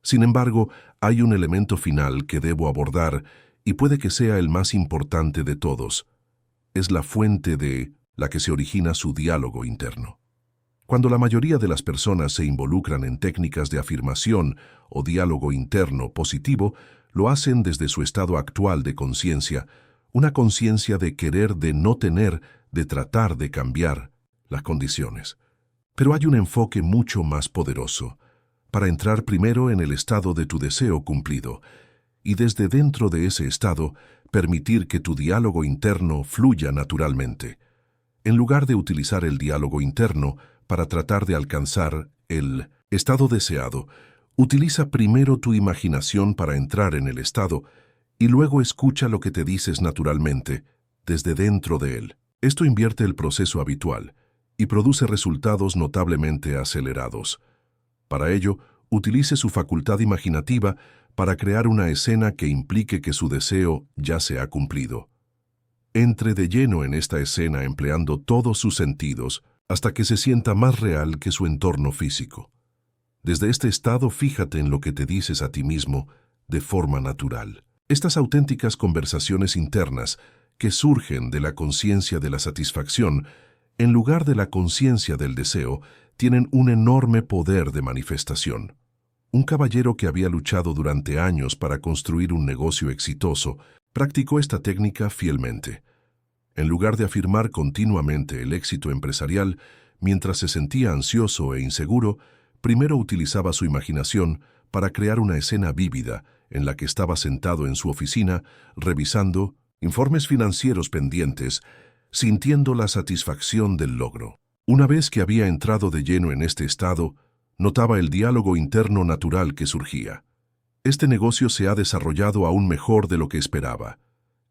Sin embargo, hay un elemento final que debo abordar y puede que sea el más importante de todos. Es la fuente de la que se origina su diálogo interno. Cuando la mayoría de las personas se involucran en técnicas de afirmación o diálogo interno positivo, lo hacen desde su estado actual de conciencia, una conciencia de querer, de no tener, de tratar de cambiar las condiciones. Pero hay un enfoque mucho más poderoso, para entrar primero en el estado de tu deseo cumplido, y desde dentro de ese estado permitir que tu diálogo interno fluya naturalmente. En lugar de utilizar el diálogo interno para tratar de alcanzar el estado deseado, utiliza primero tu imaginación para entrar en el estado y luego escucha lo que te dices naturalmente, desde dentro de él. Esto invierte el proceso habitual y produce resultados notablemente acelerados. Para ello, utilice su facultad imaginativa para crear una escena que implique que su deseo ya se ha cumplido. Entre de lleno en esta escena empleando todos sus sentidos hasta que se sienta más real que su entorno físico. Desde este estado, fíjate en lo que te dices a ti mismo de forma natural. Estas auténticas conversaciones internas que surgen de la conciencia de la satisfacción, en lugar de la conciencia del deseo, tienen un enorme poder de manifestación. Un caballero que había luchado durante años para construir un negocio exitoso, practicó esta técnica fielmente. En lugar de afirmar continuamente el éxito empresarial, mientras se sentía ansioso e inseguro, primero utilizaba su imaginación para crear una escena vívida en la que estaba sentado en su oficina, revisando informes financieros pendientes, sintiendo la satisfacción del logro. Una vez que había entrado de lleno en este estado, notaba el diálogo interno natural que surgía. Este negocio se ha desarrollado aún mejor de lo que esperaba.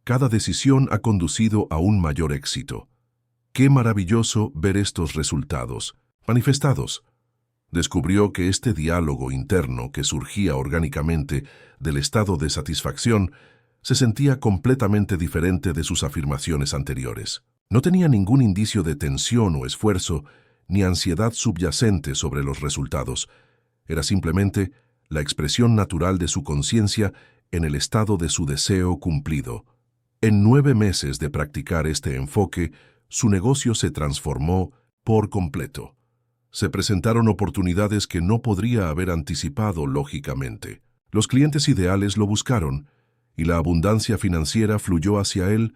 Cada decisión ha conducido a un mayor éxito. Qué maravilloso ver estos resultados manifestados. Descubrió que este diálogo interno que surgía orgánicamente del estado de satisfacción se sentía completamente diferente de sus afirmaciones anteriores. No tenía ningún indicio de tensión o esfuerzo, ni ansiedad subyacente sobre los resultados. Era simplemente la expresión natural de su conciencia en el estado de su deseo cumplido. En 9 meses de practicar este enfoque, su negocio se transformó por completo. Se presentaron oportunidades que no podría haber anticipado lógicamente. Los clientes ideales lo buscaron, y la abundancia financiera fluyó hacia él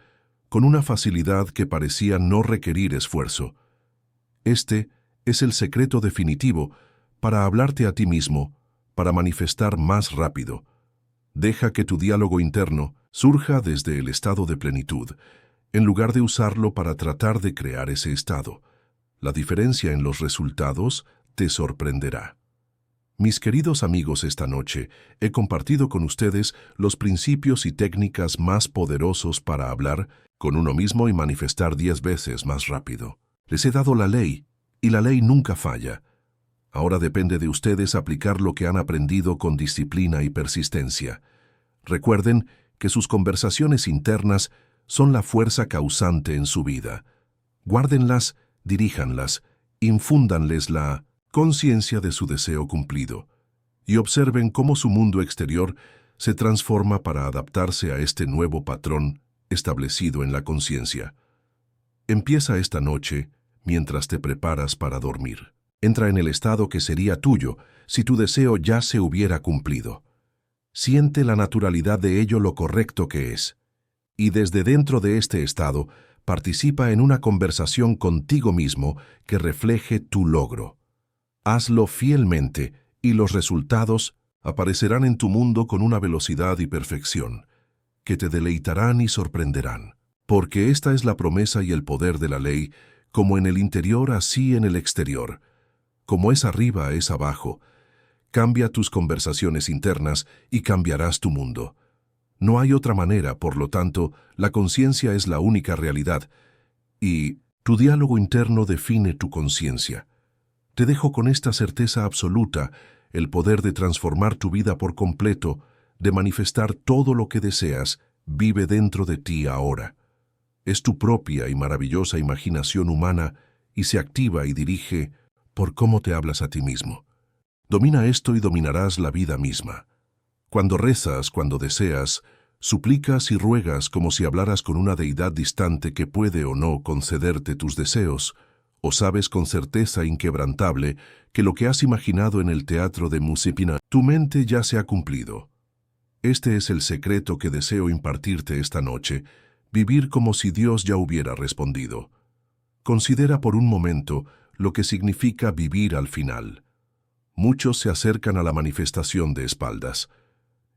con una facilidad que parecía no requerir esfuerzo. Este es el secreto definitivo para hablarte a ti mismo, para manifestar más rápido. Deja que tu diálogo interno surja desde el estado de plenitud, en lugar de usarlo para tratar de crear ese estado. La diferencia en los resultados te sorprenderá. Mis queridos amigos, esta noche he compartido con ustedes los principios y técnicas más poderosos para hablar con uno mismo y manifestar 10 veces más rápido. Les he dado la ley, y la ley nunca falla. Ahora depende de ustedes aplicar lo que han aprendido con disciplina y persistencia. Recuerden que sus conversaciones internas son la fuerza causante en su vida. Guárdenlas, diríjanlas, infúndanles la conciencia de su deseo cumplido, y observen cómo su mundo exterior se transforma para adaptarse a este nuevo patrón establecido en la conciencia. Empieza esta noche mientras te preparas para dormir. Entra en el estado que sería tuyo si tu deseo ya se hubiera cumplido. Siente la naturalidad de ello, lo correcto que es. Y desde dentro de este estado, participa en una conversación contigo mismo que refleje tu logro. Hazlo fielmente y los resultados aparecerán en tu mundo con una velocidad y perfección que te deleitarán y sorprenderán. Porque esta es la promesa y el poder de la ley, como en el interior así en el exterior. Como es arriba, es abajo. Cambia tus conversaciones internas y cambiarás tu mundo. No hay otra manera, por lo tanto, la conciencia es la única realidad, y tu diálogo interno define tu conciencia. Te dejo con esta certeza absoluta, el poder de transformar tu vida por completo, de manifestar todo lo que deseas, vive dentro de ti ahora. Es tu propia y maravillosa imaginación humana y se activa y dirige por cómo te hablas a ti mismo. Domina esto y dominarás la vida misma. Cuando rezas, cuando deseas, suplicas y ruegas como si hablaras con una deidad distante que puede o no concederte tus deseos, o sabes con certeza inquebrantable que lo que has imaginado en el teatro de Musipina, tu mente ya se ha cumplido. Este es el secreto que deseo impartirte esta noche, vivir como si Dios ya hubiera respondido. Considera por un momento lo que significa vivir al final. Muchos se acercan a la manifestación de espaldas.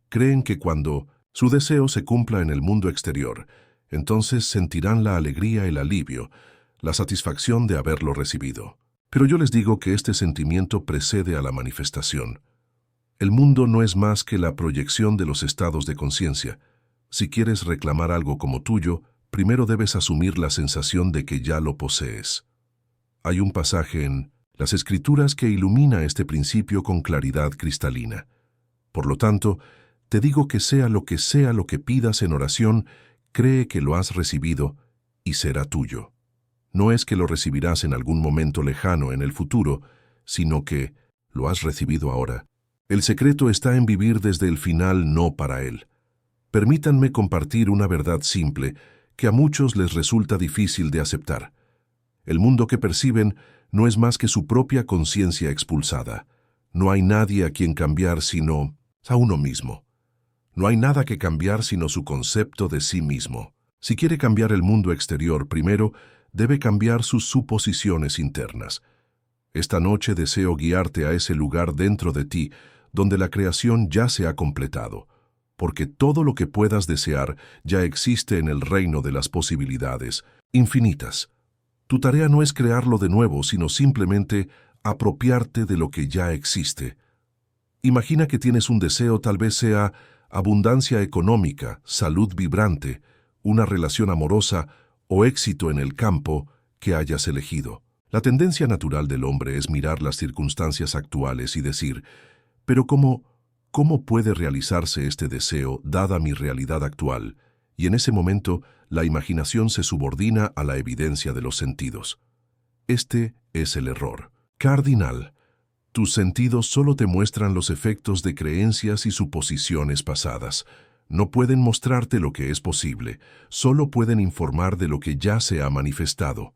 Creen que cuando su deseo se cumpla en el mundo exterior, entonces sentirán la alegría, el alivio, la satisfacción de haberlo recibido. Pero yo les digo que este sentimiento precede a la manifestación. El mundo no es más que la proyección de los estados de conciencia. Si quieres reclamar algo como tuyo, primero debes asumir la sensación de que ya lo posees. Hay un pasaje en las Escrituras que ilumina este principio con claridad cristalina. Por lo tanto, te digo que sea lo que pidas en oración, cree que lo has recibido y será tuyo. No es que lo recibirás en algún momento lejano en el futuro, sino que lo has recibido ahora. El secreto está en vivir desde el final, no para él. Permítanme compartir una verdad simple que a muchos les resulta difícil de aceptar. El mundo que perciben no es más que su propia conciencia expulsada. No hay nadie a quien cambiar sino a uno mismo. No hay nada que cambiar sino su concepto de sí mismo. Si quiere cambiar el mundo exterior, primero debe cambiar sus suposiciones internas. Esta noche deseo guiarte a ese lugar dentro de ti, donde la creación ya se ha completado, porque todo lo que puedas desear ya existe en el reino de las posibilidades, infinitas. Tu tarea no es crearlo de nuevo, sino simplemente apropiarte de lo que ya existe. Imagina que tienes un deseo, tal vez sea abundancia económica, salud vibrante, una relación amorosa o éxito en el campo que hayas elegido. La tendencia natural del hombre es mirar las circunstancias actuales y decir, pero ¿cómo puede realizarse este deseo dada mi realidad actual? Y en ese momento, la imaginación se subordina a la evidencia de los sentidos. Este es el error cardinal. Tus sentidos solo te muestran los efectos de creencias y suposiciones pasadas. No pueden mostrarte lo que es posible, solo pueden informar de lo que ya se ha manifestado.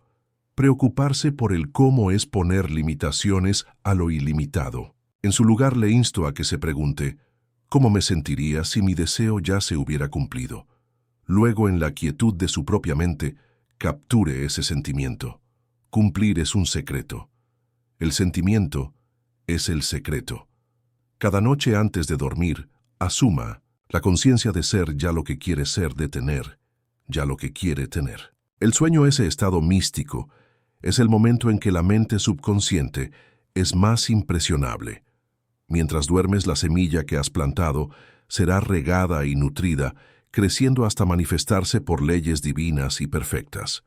Preocuparse por el cómo es poner limitaciones a lo ilimitado. En su lugar le insto a que se pregunte, ¿cómo me sentiría si mi deseo ya se hubiera cumplido? Luego, en la quietud de su propia mente, capture ese sentimiento. Cumplir es un secreto. El sentimiento es el secreto. Cada noche antes de dormir, asuma la conciencia de ser ya lo que quiere ser, de tener ya lo que quiere tener. El sueño, ese estado místico, es el momento en que la mente subconsciente es más impresionable. Mientras duermes, la semilla que has plantado será regada y nutrida, creciendo hasta manifestarse por leyes divinas y perfectas.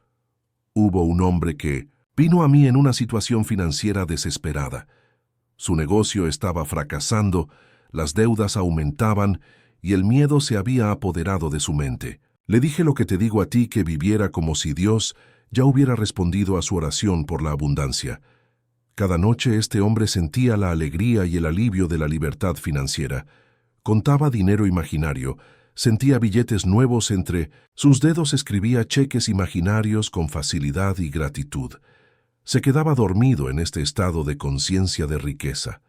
Hubo un hombre que vino a mí en una situación financiera desesperada. Su negocio estaba fracasando, las deudas aumentaban y el miedo se había apoderado de su mente. Le dije lo que te digo a ti, que viviera como si Dios ya hubiera respondido a su oración por la abundancia. Cada noche este hombre sentía la alegría y el alivio de la libertad financiera. Contaba dinero imaginario, sentía billetes nuevos entre sus dedos, escribía cheques imaginarios con facilidad y gratitud. Se quedaba dormido en este estado de conciencia de riqueza.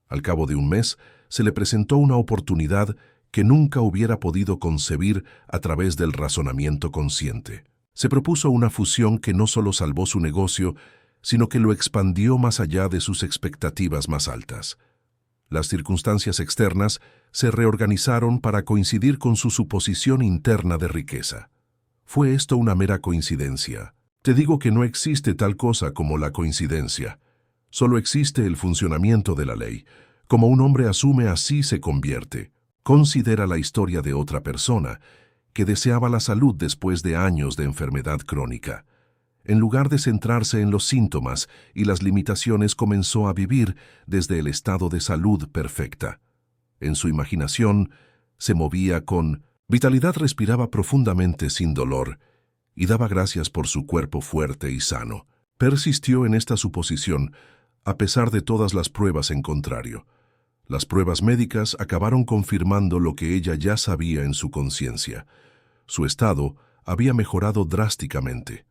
Al cabo de un mes, se le presentó una oportunidad que nunca hubiera podido concebir a través del razonamiento consciente. Se propuso una fusión que no solo salvó su negocio, sino que lo expandió más allá de sus expectativas más altas. Las circunstancias externas se reorganizaron para coincidir con su suposición interna de riqueza. ¿Fue esto una mera coincidencia? Te digo que no existe tal cosa como la coincidencia. Solo existe el funcionamiento de la ley. Como un hombre asume, así se convierte. Considera la historia de otra persona que deseaba la salud después de años de enfermedad crónica. En lugar de centrarse en los síntomas y las limitaciones, comenzó a vivir desde el estado de salud perfecta. En su imaginación, se movía con vitalidad, respiraba profundamente sin dolor y daba gracias por su cuerpo fuerte y sano. Persistió en esta suposición a pesar de todas las pruebas en contrario. Las pruebas médicas acabaron confirmando lo que ella ya sabía en su conciencia. Su estado había mejorado drásticamente.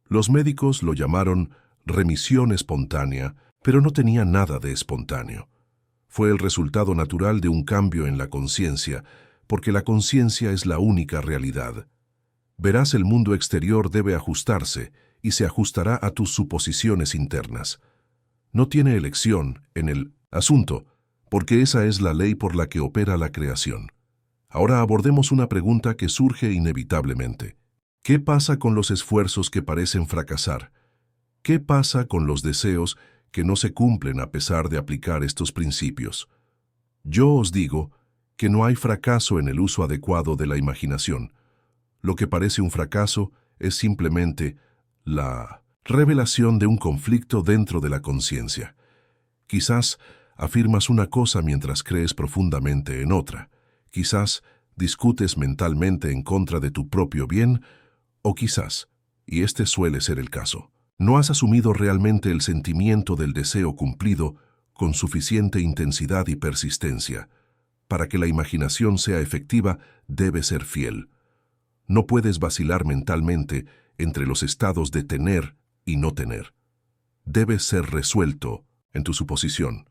Los médicos lo llamaron remisión espontánea, pero no tenía nada de espontáneo. Fue el resultado natural de un cambio en la conciencia, porque la conciencia es la única realidad. Verás, el mundo exterior debe ajustarse y se ajustará a tus suposiciones internas. No tiene elección en el asunto, porque esa es la ley por la que opera la creación. Ahora abordemos una pregunta que surge inevitablemente. ¿Qué pasa con los esfuerzos que parecen fracasar? ¿Qué pasa con los deseos que no se cumplen a pesar de aplicar estos principios? Yo os digo que no hay fracaso en el uso adecuado de la imaginación. Lo que parece un fracaso es simplemente la revelación de un conflicto dentro de la conciencia. Quizás afirmas una cosa mientras crees profundamente en otra. Quizás discutes mentalmente en contra de tu propio bien, o quizás, y este suele ser el caso, no has asumido realmente el sentimiento del deseo cumplido con suficiente intensidad y persistencia. Para que la imaginación sea efectiva, debe ser fiel. No puedes vacilar mentalmente entre los estados de tener y no tener. Debes ser resuelto en tu suposición.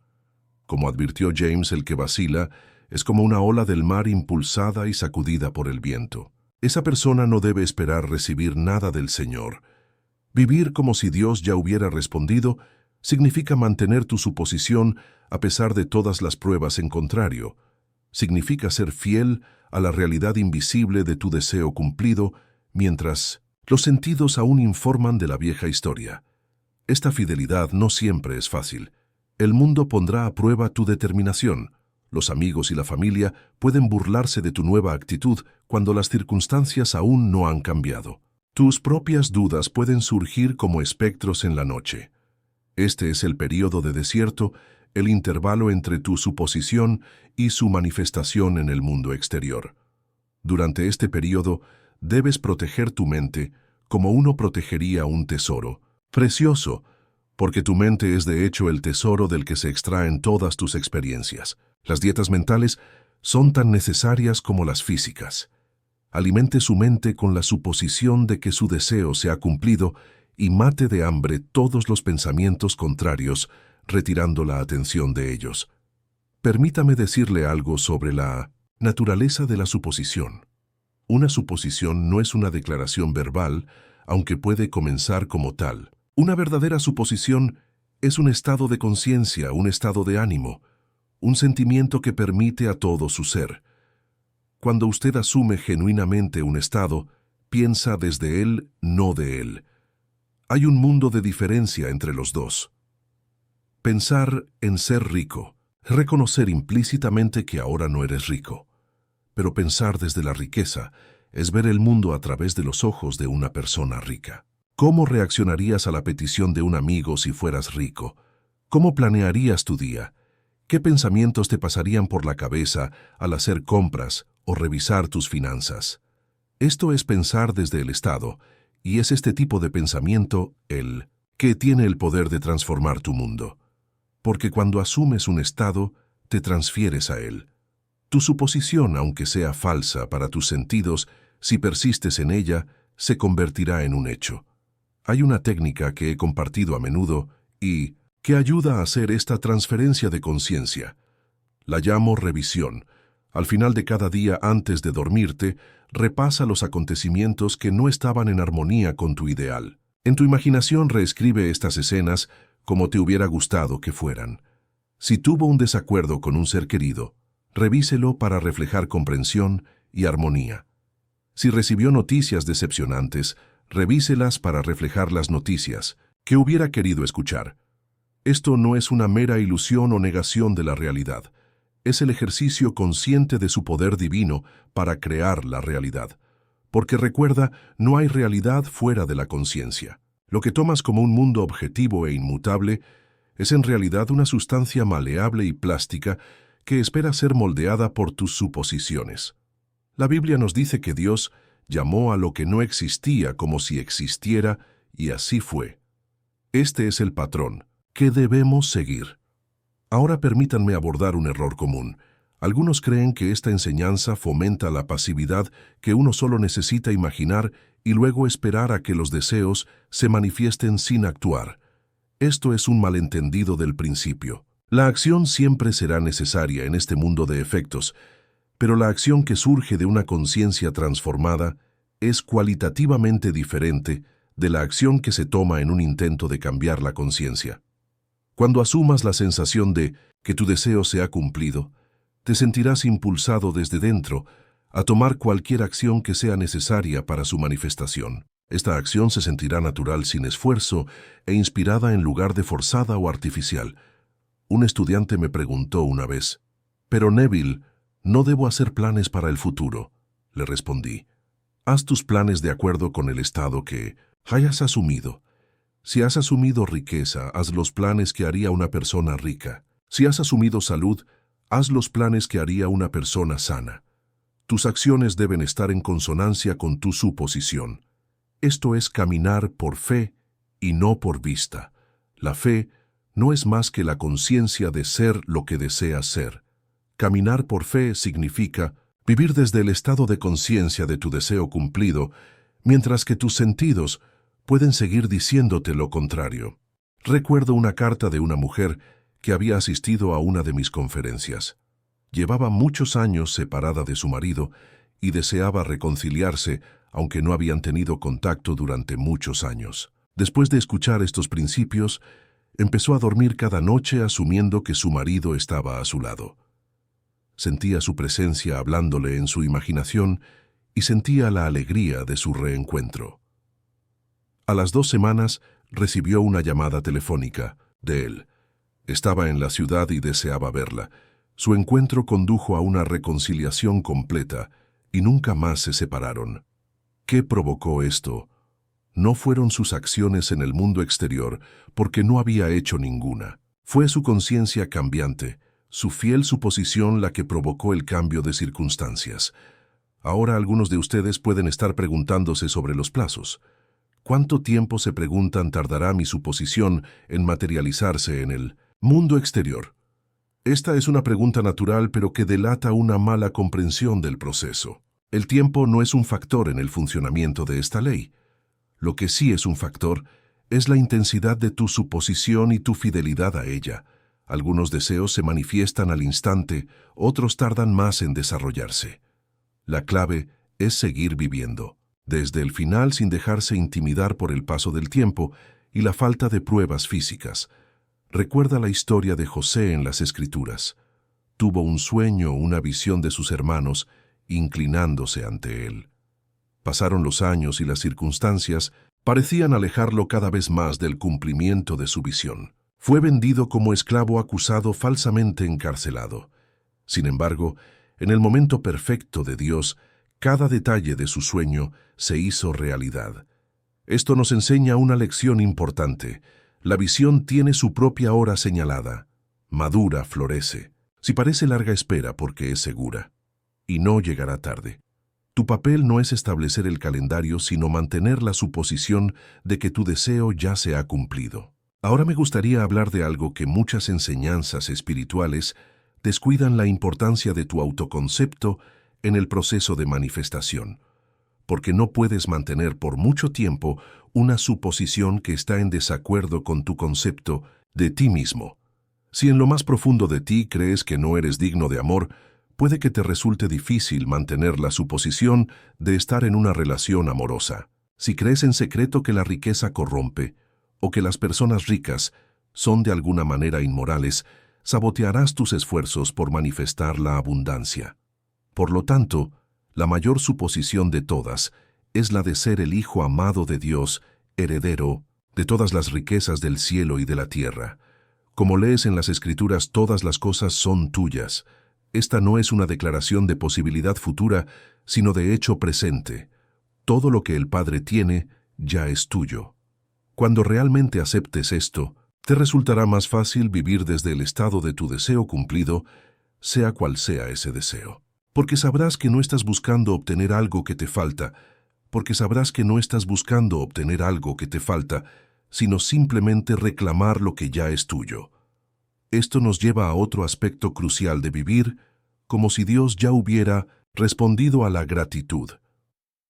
Como advirtió James, el que vacila es como una ola del mar impulsada y sacudida por el viento. Esa persona no debe esperar recibir nada del Señor. Vivir como si Dios ya hubiera respondido significa mantener tu suposición a pesar de todas las pruebas en contrario. Significa ser fiel a la realidad invisible de tu deseo cumplido mientras los sentidos aún informan de la vieja historia. Esta fidelidad no siempre es fácil. El mundo pondrá a prueba tu determinación. Los amigos y la familia pueden burlarse de tu nueva actitud cuando las circunstancias aún no han cambiado. Tus propias dudas pueden surgir como espectros en la noche. Este es el período de desierto, el intervalo entre tu suposición y su manifestación en el mundo exterior. Durante este período, debes proteger tu mente como uno protegería un tesoro precioso, porque tu mente es de hecho el tesoro del que se extraen todas tus experiencias. Las dietas mentales son tan necesarias como las físicas. Alimente su mente con la suposición de que su deseo se ha cumplido y mate de hambre todos los pensamientos contrarios, retirando la atención de ellos. Permítame decirle algo sobre la naturaleza de la suposición. Una suposición no es una declaración verbal, aunque puede comenzar como tal. Una verdadera suposición es un estado de conciencia, un estado de ánimo, un sentimiento que permite a todo su ser. Cuando usted asume genuinamente un estado, piensa desde él, no de él. Hay un mundo de diferencia entre los dos. Pensar en ser rico, reconocer implícitamente que ahora no eres rico. Pero pensar desde la riqueza es ver el mundo a través de los ojos de una persona rica. ¿Cómo reaccionarías a la petición de un amigo si fueras rico? ¿Cómo planearías tu día? ¿Qué pensamientos te pasarían por la cabeza al hacer compras o revisar tus finanzas? Esto es pensar desde el estado, y es este tipo de pensamiento el que tiene el poder de transformar tu mundo. Porque cuando asumes un estado, te transfieres a él. Tu suposición, aunque sea falsa para tus sentidos, si persistes en ella, se convertirá en un hecho. Hay una técnica que he compartido a menudo y que ayuda a hacer esta transferencia de conciencia. La llamo revisión. Al final de cada día antes de dormirte, repasa los acontecimientos que no estaban en armonía con tu ideal. En tu imaginación reescribe estas escenas como te hubiera gustado que fueran. Si tuvo un desacuerdo con un ser querido, revíselo para reflejar comprensión y armonía. Si recibió noticias decepcionantes, revíselas para reflejar las noticias que hubiera querido escuchar. Esto no es una mera ilusión o negación de la realidad. Es el ejercicio consciente de su poder divino para crear la realidad. Porque recuerda, no hay realidad fuera de la conciencia. Lo que tomas como un mundo objetivo e inmutable es en realidad una sustancia maleable y plástica que espera ser moldeada por tus suposiciones. La Biblia nos dice que Dios llamó a lo que no existía como si existiera, y así fue. Este es el patrón que debemos seguir. Ahora permítanme abordar un error común. Algunos creen que esta enseñanza fomenta la pasividad, que uno solo necesita imaginar y luego esperar a que los deseos se manifiesten sin actuar. Esto es un malentendido del principio. La acción siempre será necesaria en este mundo de efectos, pero la acción que surge de una conciencia transformada es cualitativamente diferente de la acción que se toma en un intento de cambiar la conciencia. Cuando asumas la sensación de que tu deseo se ha cumplido, te sentirás impulsado desde dentro a tomar cualquier acción que sea necesaria para su manifestación. Esta acción se sentirá natural sin esfuerzo e inspirada en lugar de forzada o artificial. Un estudiante me preguntó una vez, «Pero Neville, no debo hacer planes para el futuro». Le respondí, «Haz tus planes de acuerdo con el estado que hayas asumido. Si has asumido riqueza, haz los planes que haría una persona rica. Si has asumido salud, haz los planes que haría una persona sana. Tus acciones deben estar en consonancia con tu suposición. Esto es caminar por fe y no por vista. La fe no es más que la conciencia de ser lo que deseas ser. Caminar por fe significa vivir desde el estado de conciencia de tu deseo cumplido, mientras que tus sentidos pueden seguir diciéndote lo contrario. Recuerdo una carta de una mujer que había asistido a una de mis conferencias. Llevaba muchos años separada de su marido y deseaba reconciliarse, aunque no habían tenido contacto durante muchos años. Después de escuchar estos principios, empezó a dormir cada noche asumiendo que su marido estaba a su lado. Sentía su presencia hablándole en su imaginación y sentía la alegría de su reencuentro. A las 2 semanas recibió una llamada telefónica de él. Estaba en la ciudad y deseaba verla. Su encuentro condujo a una reconciliación completa y nunca más se separaron. ¿Qué provocó esto? No fueron sus acciones en el mundo exterior, porque no había hecho ninguna. Fue su conciencia cambiante, su fiel suposición la que provocó el cambio de circunstancias. Ahora algunos de ustedes pueden estar preguntándose sobre los plazos. ¿Cuánto tiempo, se preguntan, tardará mi suposición en materializarse en el mundo exterior? Esta es una pregunta natural, pero que delata una mala comprensión del proceso. El tiempo no es un factor en el funcionamiento de esta ley. Lo que sí es un factor es la intensidad de tu suposición y tu fidelidad a ella. Algunos deseos se manifiestan al instante, otros tardan más en desarrollarse. La clave es seguir viviendo desde el final sin dejarse intimidar por el paso del tiempo y la falta de pruebas físicas. Recuerda la historia de José en las Escrituras. Tuvo un sueño, una visión de sus hermanos, inclinándose ante él. Pasaron los años y las circunstancias parecían alejarlo cada vez más del cumplimiento de su visión. Fue vendido como esclavo acusado, falsamente encarcelado. Sin embargo, en el momento perfecto de Dios, cada detalle de su sueño se hizo realidad. Esto nos enseña una lección importante. La visión tiene su propia hora señalada. Madura, florece. Si parece larga, espera, porque es segura. Y no llegará tarde. Tu papel no es establecer el calendario, sino mantener la suposición de que tu deseo ya se ha cumplido. Ahora me gustaría hablar de algo que muchas enseñanzas espirituales descuidan: la importancia de tu autoconcepto en el proceso de manifestación, porque no puedes mantener por mucho tiempo una suposición que está en desacuerdo con tu concepto de ti mismo. Si en lo más profundo de ti crees que no eres digno de amor, puede que te resulte difícil mantener la suposición de estar en una relación amorosa. Si crees en secreto que la riqueza corrompe, o que las personas ricas son de alguna manera inmorales, sabotearás tus esfuerzos por manifestar la abundancia. Por lo tanto, la mayor suposición de todas es la de ser el Hijo amado de Dios, heredero de todas las riquezas del cielo y de la tierra. Como lees en las Escrituras, todas las cosas son tuyas. Esta no es una declaración de posibilidad futura, sino de hecho presente. Todo lo que el Padre tiene ya es tuyo. Cuando realmente aceptes esto, te resultará más fácil vivir desde el estado de tu deseo cumplido, sea cual sea ese deseo. Porque sabrás que no estás buscando obtener algo que te falta, sino simplemente reclamar lo que ya es tuyo. Esto nos lleva a otro aspecto crucial de vivir, como si Dios ya hubiera respondido a la gratitud.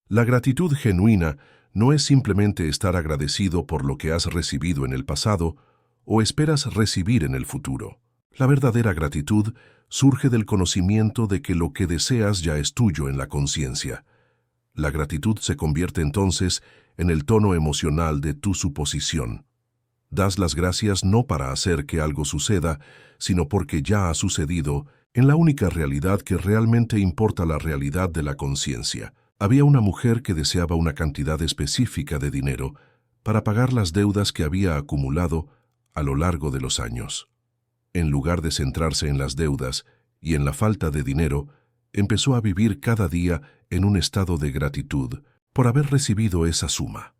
La gratitud genuina no es simplemente estar agradecido por lo que has recibido en el pasado o esperas recibir en el futuro. La verdadera gratitud surge del conocimiento de que lo que deseas ya es tuyo en la conciencia. La gratitud se convierte entonces en el tono emocional de tu suposición. Das las gracias no para hacer que algo suceda, sino porque ya ha sucedido en la única realidad que realmente importa, la realidad de la conciencia. Había una mujer que deseaba una cantidad específica de dinero para pagar las deudas que había acumulado a lo largo de los años. En lugar de centrarse en las deudas y en la falta de dinero, empezó a vivir cada día en un estado de gratitud por haber recibido esa suma.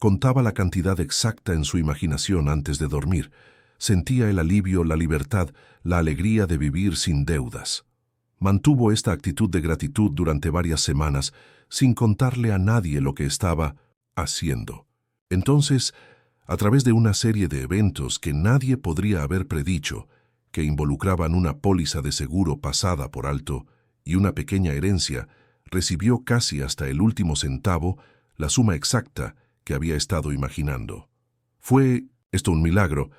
Contaba la cantidad exacta en su imaginación antes de dormir. Sentía el alivio, la libertad, la alegría de vivir sin deudas. Mantuvo esta actitud de gratitud durante varias semanas, sin contarle a nadie lo que estaba haciendo. Entonces, a través de una serie de eventos que nadie podría haber predicho, que involucraban una póliza de seguro pasada por alto y una pequeña herencia, recibió casi hasta el último centavo la suma exacta que había estado imaginando. Fue esto un milagro,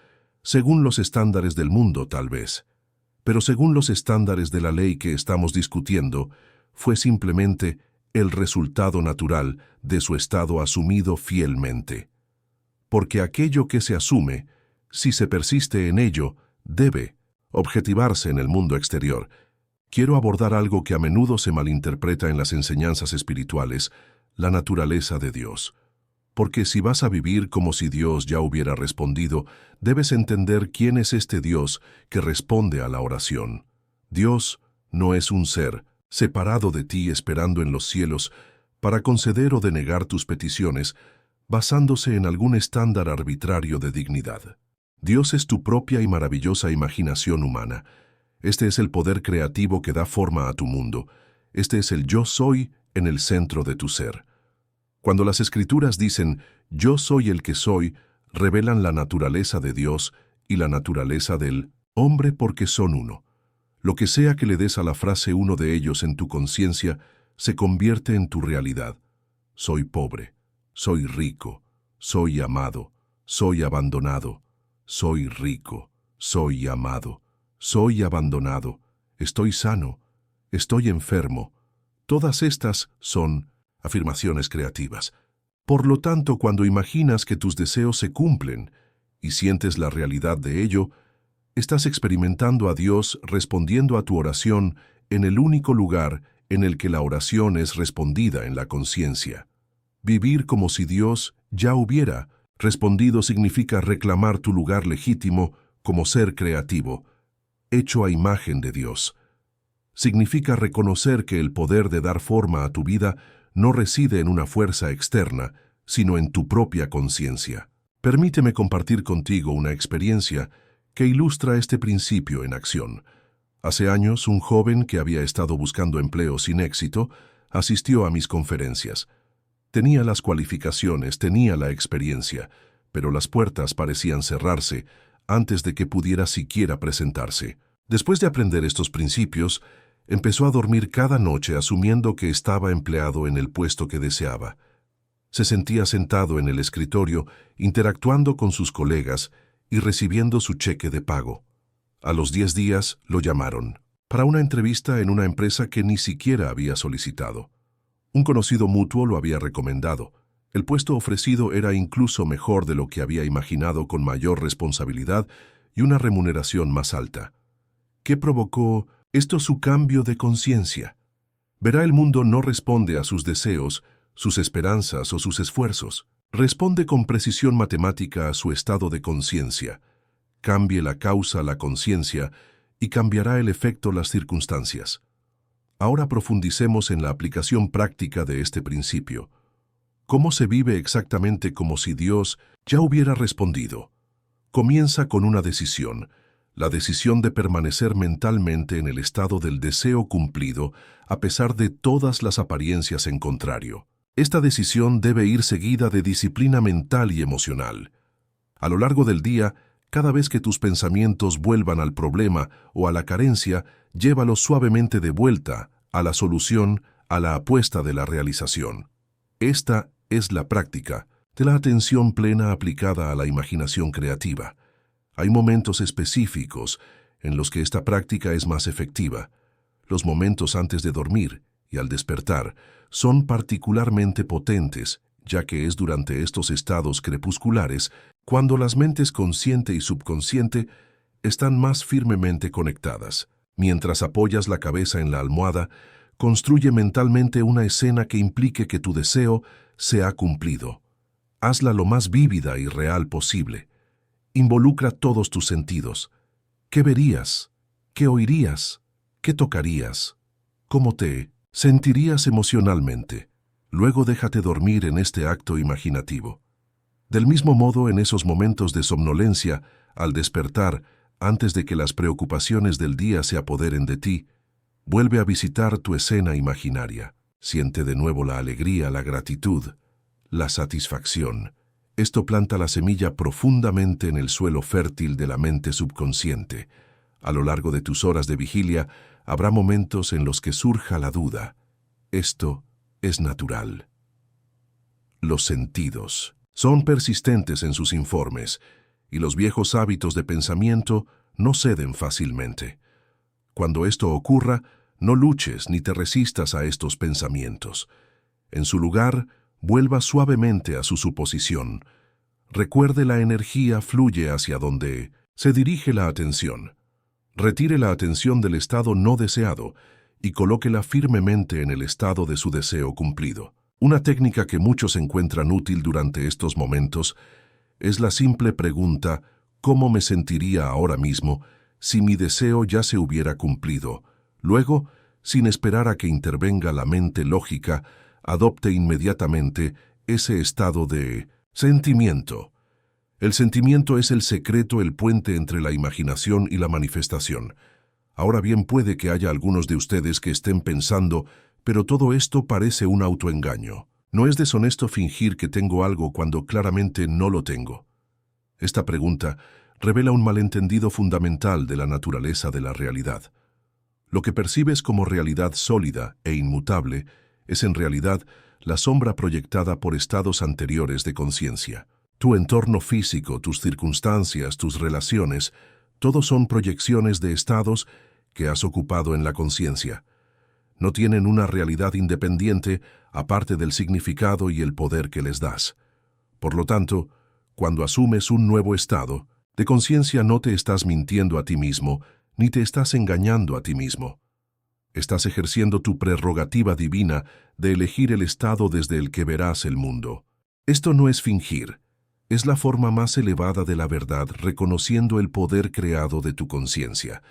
según los estándares del mundo tal vez, pero según los estándares de la ley que estamos discutiendo, fue simplemente el resultado natural de su estado asumido fielmente. Porque aquello que se asume, si se persiste en ello, debe objetivarse en el mundo exterior. Quiero abordar algo que a menudo se malinterpreta en las enseñanzas espirituales, la naturaleza de Dios. Porque si vas a vivir como si Dios ya hubiera respondido, debes entender quién es este Dios que responde a la oración. Dios no es un ser separado de ti esperando en los cielos para conceder o denegar tus peticiones, basándose en algún estándar arbitrario de dignidad. Dios es tu propia y maravillosa imaginación humana. Este es el poder creativo que da forma a tu mundo. Este es el yo soy en el centro de tu ser. Cuando las Escrituras dicen «yo soy el que soy», revelan la naturaleza de Dios y la naturaleza del hombre porque son uno. Lo que sea que le des a la frase uno de ellos en tu conciencia, se convierte en tu realidad. Soy pobre, soy rico, soy amado, soy abandonado, soy rico, soy amado, soy abandonado, estoy sano, estoy enfermo. Todas estas son afirmaciones creativas. Por lo tanto, cuando imaginas que tus deseos se cumplen y sientes la realidad de ello, estás experimentando a Dios respondiendo a tu oración en el único lugar en el que la oración es respondida en la conciencia. Vivir como si Dios ya hubiera respondido significa reclamar tu lugar legítimo como ser creativo, hecho a imagen de Dios. Significa reconocer que el poder de dar forma a tu vida no reside en una fuerza externa, sino en tu propia conciencia. Permíteme compartir contigo una experiencia que ilustra este principio en acción. Hace años, un joven que había estado buscando empleo sin éxito asistió a mis conferencias. Tenía las cualificaciones, tenía la experiencia, pero las puertas parecían cerrarse antes de que pudiera siquiera presentarse. Después de aprender estos principios, empezó a dormir cada noche asumiendo que estaba empleado en el puesto que deseaba. Se sentía sentado en el escritorio, interactuando con sus colegas y recibiendo su cheque de pago. A los 10 días lo llamaron para una entrevista en una empresa que ni siquiera había solicitado. Un conocido mutuo lo había recomendado. El puesto ofrecido era incluso mejor de lo que había imaginado, con mayor responsabilidad y una remuneración más alta. ¿Qué provocó esto? Su cambio de conciencia. Verá, el mundo no responde a sus deseos, sus esperanzas o sus esfuerzos. Responde con precisión matemática a su estado de conciencia. cambie la causa la conciencia y cambiará el efecto las circunstancias. Ahora profundicemos en la aplicación práctica de este principio. ¿Cómo se vive exactamente como si Dios ya hubiera respondido? Comienza con una decisión, la decisión de permanecer mentalmente en el estado del deseo cumplido a pesar de todas las apariencias en contrario. Esta decisión debe ir seguida de disciplina mental y emocional. A lo largo del día, cada vez que tus pensamientos vuelvan al problema o a la carencia, llévalos suavemente de vuelta a la solución, a la apuesta de la realización. Esta es la práctica de la atención plena aplicada a la imaginación creativa. Hay momentos específicos en los que esta práctica es más efectiva. Los momentos antes de dormir y al despertar son particularmente potentes, ya que es durante estos estados crepusculares cuando las mentes consciente y subconsciente están más firmemente conectadas. Mientras apoyas la cabeza en la almohada, construye mentalmente una escena que implique que tu deseo se ha cumplido. Hazla lo más vívida y real posible. Involucra todos tus sentidos. ¿Qué verías? ¿Qué oirías? ¿Qué tocarías? ¿Cómo te sentirías emocionalmente? Luego déjate dormir en este acto imaginativo. Del mismo modo, en esos momentos de somnolencia, al despertar, antes de que las preocupaciones del día se apoderen de ti, vuelve a visitar tu escena imaginaria. Siente de nuevo la alegría, la gratitud, la satisfacción. Esto planta la semilla profundamente en el suelo fértil de la mente subconsciente. A lo largo de tus horas de vigilia, habrá momentos en los que surja la duda. Esto es natural. Los sentidos son persistentes en sus informes, y los viejos hábitos de pensamiento no ceden fácilmente. Cuando esto ocurra, no luches ni te resistas a estos pensamientos. En su lugar, vuelva suavemente a su suposición. Recuerde, la energía fluye hacia donde se dirige la atención. Retire la atención del estado no deseado y colóquela firmemente en el estado de su deseo cumplido. Una técnica que muchos encuentran útil durante estos momentos es la simple pregunta: ¿cómo me sentiría ahora mismo si mi deseo ya se hubiera cumplido? Luego, sin esperar a que intervenga la mente lógica, adopte inmediatamente ese estado de sentimiento. El sentimiento es el secreto, el puente entre la imaginación y la manifestación. Ahora bien, puede que haya algunos de ustedes que estén pensando: pero todo esto parece un autoengaño. ¿No es deshonesto fingir que tengo algo cuando claramente no lo tengo? Esta pregunta revela un malentendido fundamental de la naturaleza de la realidad. Lo que percibes como realidad sólida e inmutable es en realidad la sombra proyectada por estados anteriores de conciencia. Tu entorno físico, tus circunstancias, tus relaciones, todos son proyecciones de estados que has ocupado en la conciencia. No tienen una realidad independiente aparte del significado y el poder que les das. Por lo tanto, cuando asumes un nuevo estado de conciencia, no te estás mintiendo a ti mismo, ni te estás engañando a ti mismo. Estás ejerciendo tu prerrogativa divina de elegir el estado desde el que verás el mundo. Esto no es fingir, es la forma más elevada de la verdad, reconociendo el poder creado de tu conciencia.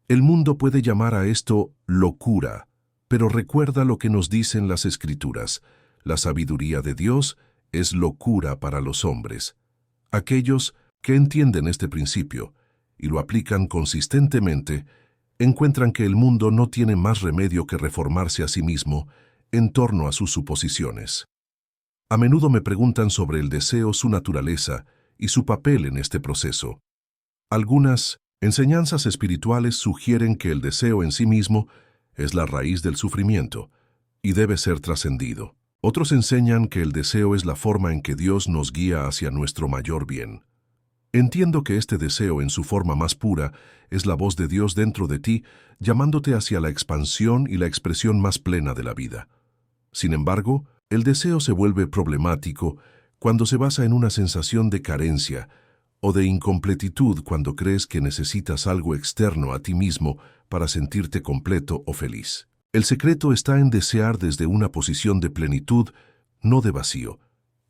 El mundo puede llamar a esto locura, pero recuerda lo que nos dicen las Escrituras: la sabiduría de Dios es locura para los hombres. Aquellos que entienden este principio y lo aplican consistentemente, encuentran que el mundo no tiene más remedio que reformarse a sí mismo en torno a sus suposiciones. A menudo me preguntan sobre el deseo, su naturaleza y su papel en este proceso. Algunas enseñanzas espirituales sugieren que el deseo en sí mismo es la raíz del sufrimiento y debe ser trascendido. Otros enseñan que el deseo es la forma en que Dios nos guía hacia nuestro mayor bien. Entiendo que este deseo en su forma más pura es la voz de Dios dentro de ti, llamándote hacia la expansión y la expresión más plena de la vida. Sin embargo, el deseo se vuelve problemático cuando se basa en una sensación de carencia o de incompletitud, cuando crees que necesitas algo externo a ti mismo para sentirte completo o feliz. El secreto está en desear desde una posición de plenitud, no de vacío.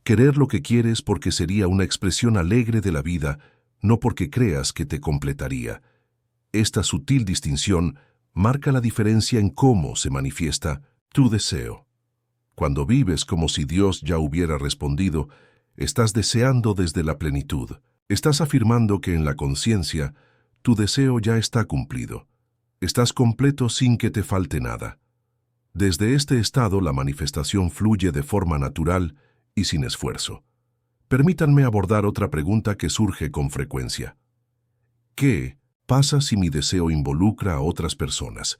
Querer lo que quieres porque sería una expresión alegre de la vida, no porque creas que te completaría. Esta sutil distinción marca la diferencia en cómo se manifiesta tu deseo. Cuando vives como si Dios ya hubiera respondido, estás deseando desde la plenitud. Estás afirmando que en la conciencia tu deseo ya está cumplido. Estás completo sin que te falte nada. Desde este estado la manifestación fluye de forma natural y sin esfuerzo. Permítanme abordar otra pregunta que surge con frecuencia. ¿Qué pasa si mi deseo involucra a otras personas?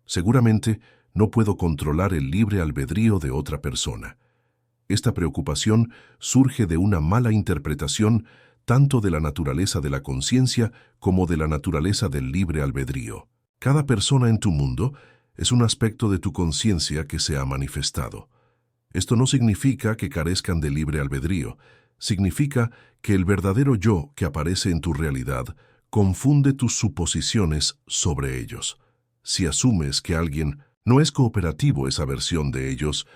Seguramente no puedo controlar el libre albedrío de otra persona. Esta preocupación surge de una mala interpretación tanto de la naturaleza de la conciencia como de la naturaleza del libre albedrío. Cada persona en tu mundo es un aspecto de tu conciencia que se ha manifestado. Esto no significa que carezcan de libre albedrío, significa que el verdadero yo que aparece en tu realidad confunde tus suposiciones sobre ellos. Si asumes que alguien no es cooperativo, esa versión de ellos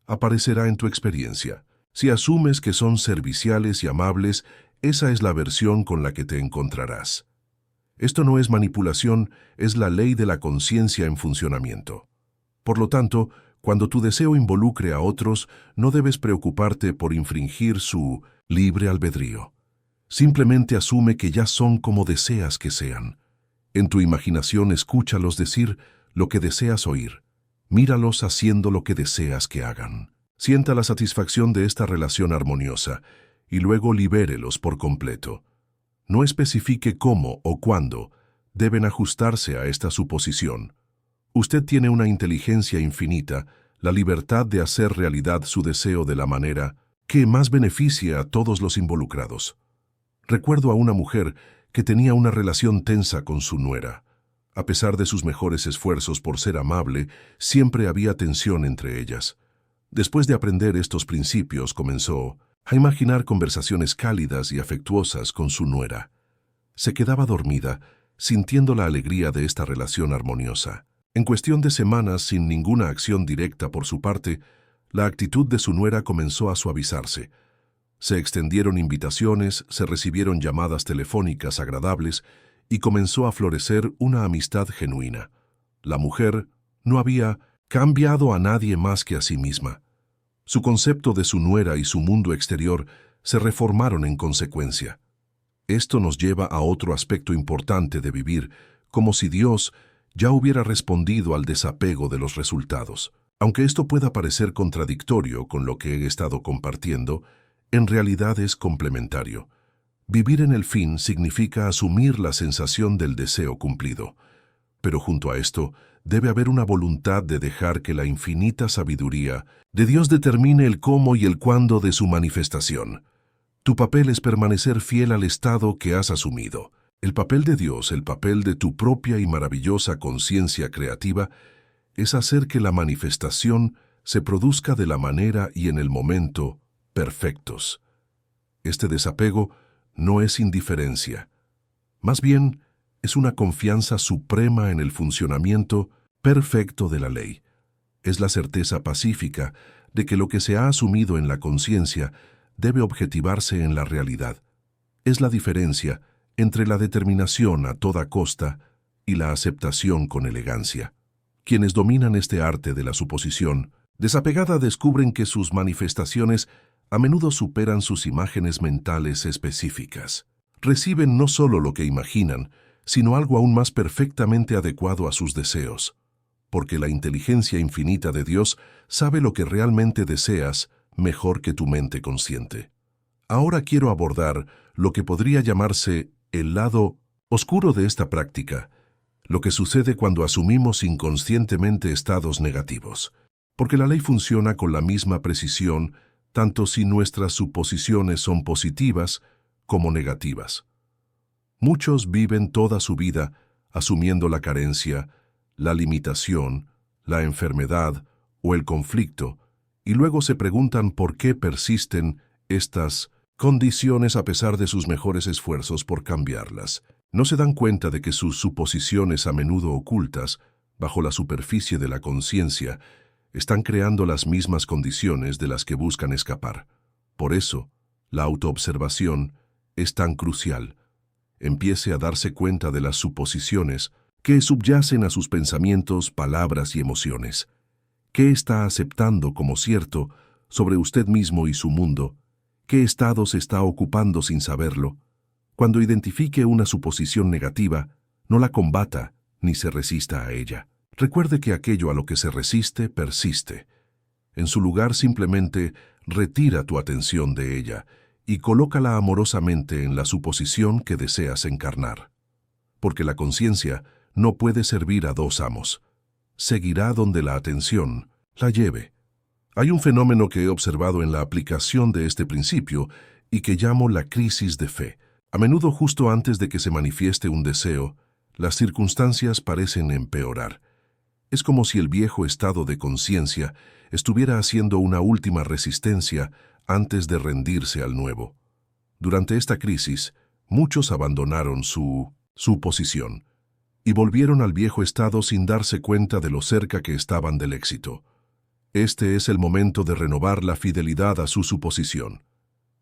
aparecerá en tu experiencia. Si asumes que son serviciales y amables, esa es la versión con la que te encontrarás. Esto no es manipulación, es la ley de la conciencia en funcionamiento. Por lo tanto, cuando tu deseo involucre a otros, no debes preocuparte por infringir su libre albedrío. Simplemente asume que ya son como deseas que sean. En tu imaginación escúchalos decir lo que deseas oír. Míralos haciendo lo que deseas que hagan. Sienta la satisfacción de esta relación armoniosa y luego libérelos por completo. No especifique cómo o cuándo deben ajustarse a esta suposición. Usted tiene una inteligencia infinita, la libertad de hacer realidad su deseo de la manera que más beneficie a todos los involucrados. Recuerdo a una mujer que tenía una relación tensa con su nuera. A pesar de sus mejores esfuerzos por ser amable, siempre había tensión entre ellas. Después de aprender estos principios, comenzó a imaginar conversaciones cálidas y afectuosas con su nuera. Se quedaba dormida, sintiendo la alegría de esta relación armoniosa. En cuestión de semanas, sin ninguna acción directa por su parte, la actitud de su nuera comenzó a suavizarse. Se extendieron invitaciones, se recibieron llamadas telefónicas agradables y comenzó a florecer una amistad genuina. La mujer no había cambiado a nadie más que a sí misma. Su concepto de su nuera y su mundo exterior se reformaron en consecuencia. Esto nos lleva a otro aspecto importante de vivir, como si Dios ya hubiera respondido al desapego de los resultados. Aunque esto pueda parecer contradictorio con lo que he estado compartiendo, en realidad es complementario. Vivir en el fin significa asumir la sensación del deseo cumplido. Pero junto a esto, debe haber una voluntad de dejar que la infinita sabiduría de Dios determine el cómo y el cuándo de su manifestación. Tu papel es permanecer fiel al estado que has asumido. El papel de Dios, el papel de tu propia y maravillosa conciencia creativa, es hacer que la manifestación se produzca de la manera y en el momento perfectos. Este desapego no es indiferencia. Más bien, es una confianza suprema en el funcionamiento perfecto de la ley. Es la certeza pacífica de que lo que se ha asumido en la conciencia debe objetivarse en la realidad. Es la diferencia entre la determinación a toda costa y la aceptación con elegancia. Quienes dominan este arte de la suposición, desapegada, descubren que sus manifestaciones a menudo superan sus imágenes mentales específicas. Reciben no solo lo que imaginan, sino algo aún más perfectamente adecuado a sus deseos, porque la inteligencia infinita de Dios sabe lo que realmente deseas mejor que tu mente consciente. Ahora quiero abordar lo que podría llamarse el lado oscuro de esta práctica, lo que sucede cuando asumimos inconscientemente estados negativos, porque la ley funciona con la misma precisión tanto si nuestras suposiciones son positivas como negativas. Muchos viven toda su vida asumiendo la carencia, la limitación, la enfermedad o el conflicto, y luego se preguntan por qué persisten estas condiciones a pesar de sus mejores esfuerzos por cambiarlas. No se dan cuenta de que sus suposiciones, a menudo ocultas, bajo la superficie de la conciencia, están creando las mismas condiciones de las que buscan escapar. Por eso, la autoobservación es tan crucial. empiece a darse cuenta de las suposiciones que subyacen a sus pensamientos, palabras y emociones. ¿Qué está aceptando como cierto sobre usted mismo y su mundo? ¿Qué estado se está ocupando sin saberlo? Cuando identifique una suposición negativa, no la combata ni se resista a ella. Recuerde que aquello a lo que se resiste persiste. En su lugar, simplemente retira tu atención de ella y colócala amorosamente en la suposición que deseas encarnar. Porque la conciencia no puede servir a dos amos. Seguirá donde la atención la lleve. Hay un fenómeno que he observado en la aplicación de este principio y que llamo la crisis de fe. A menudo, justo antes de que se manifieste un deseo, las circunstancias parecen empeorar. Es como si el viejo estado de conciencia estuviera haciendo una última resistencia antes de rendirse al nuevo. Durante esta crisis, muchos abandonaron su posición y volvieron al viejo estado sin darse cuenta de lo cerca que estaban del éxito. Este es el momento de renovar la fidelidad a su suposición.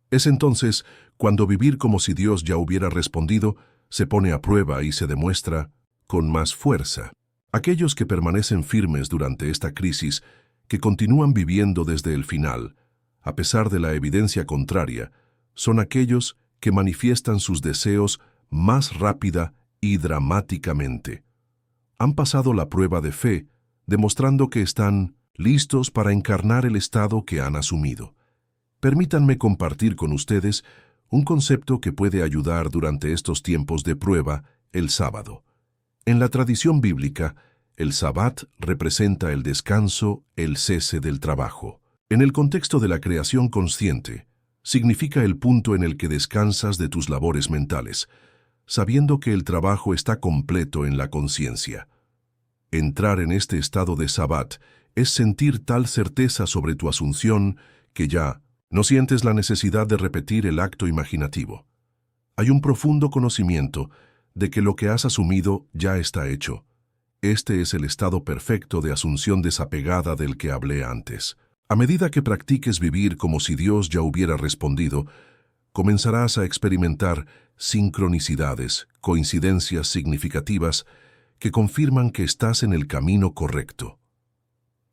Es entonces cuando vivir como si Dios ya hubiera respondido se pone a prueba y se demuestra con más fuerza. Aquellos que permanecen firmes durante esta crisis, que continúan viviendo desde el final, a pesar de la evidencia contraria, son aquellos que manifiestan sus deseos más rápida y dramáticamente. Han pasado la prueba de fe, demostrando que están listos para encarnar el estado que han asumido. Permítanme compartir con ustedes un concepto que puede ayudar durante estos tiempos de prueba, el sábado. En la tradición bíblica, el Sabbat representa el descanso, el cese del trabajo. En el contexto de la creación consciente, significa el punto en el que descansas de tus labores mentales, sabiendo que el trabajo está completo en la conciencia. Entrar en este estado de Sabbat es sentir tal certeza sobre tu asunción que ya no sientes la necesidad de repetir el acto imaginativo. Hay un profundo conocimiento de que lo que has asumido ya está hecho. Este es el estado perfecto de asunción desapegada del que hablé antes. A medida que practiques vivir como si Dios ya hubiera respondido, comenzarás a experimentar sincronicidades, coincidencias significativas que confirman que estás en el camino correcto.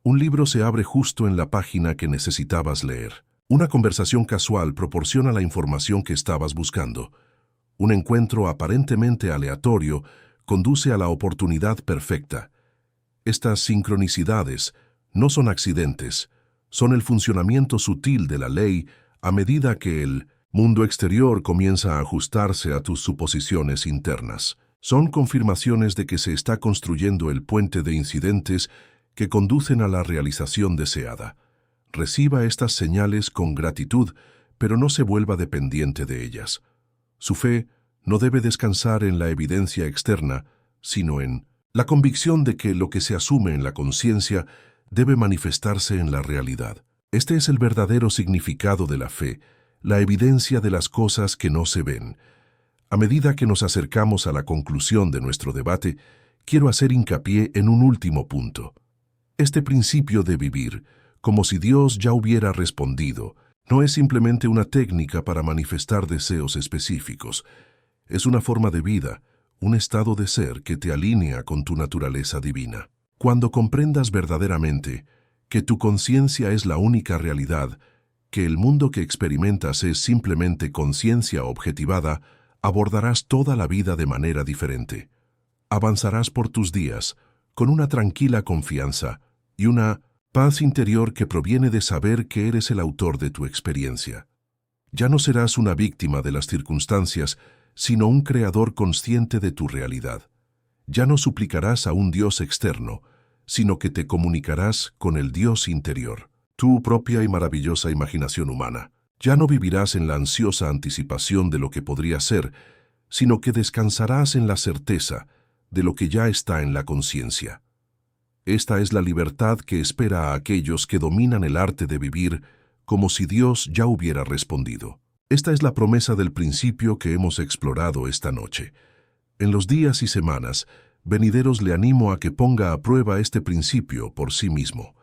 Un libro se abre justo en la página que necesitabas leer. Una conversación casual proporciona la información que estabas buscando. Un encuentro aparentemente aleatorio conduce a la oportunidad perfecta. Estas sincronicidades no son accidentes, son el funcionamiento sutil de la ley a medida que el mundo exterior comienza a ajustarse a tus suposiciones internas. Son confirmaciones de que se está construyendo el puente de incidentes que conducen a la realización deseada. Reciba estas señales con gratitud, pero no se vuelva dependiente de ellas. Su fe no debe descansar en la evidencia externa, sino en la convicción de que lo que se asume en la conciencia debe manifestarse en la realidad. Este es el verdadero significado de la fe, la evidencia de las cosas que no se ven. A medida que nos acercamos a la conclusión de nuestro debate, quiero hacer hincapié en un último punto. Este principio de vivir, como si Dios ya hubiera respondido, no es simplemente una técnica para manifestar deseos específicos. Es una forma de vida, un estado de ser que te alinea con tu naturaleza divina. Cuando comprendas verdaderamente que tu conciencia es la única realidad, que el mundo que experimentas es simplemente conciencia objetivada, abordarás toda la vida de manera diferente. Avanzarás por tus días con una tranquila confianza y una paz interior que proviene de saber que eres el autor de tu experiencia. Ya no serás una víctima de las circunstancias, sino un creador consciente de tu realidad. Ya no suplicarás a un Dios externo, sino que te comunicarás con el Dios interior, tu propia y maravillosa imaginación humana. Ya no vivirás en la ansiosa anticipación de lo que podría ser, sino que descansarás en la certeza de lo que ya está en la conciencia. Esta es la libertad que espera a aquellos que dominan el arte de vivir como si Dios ya hubiera respondido. Esta es la promesa del principio que hemos explorado esta noche. En los días y semanas venideros le animo a que ponga a prueba este principio por sí mismo.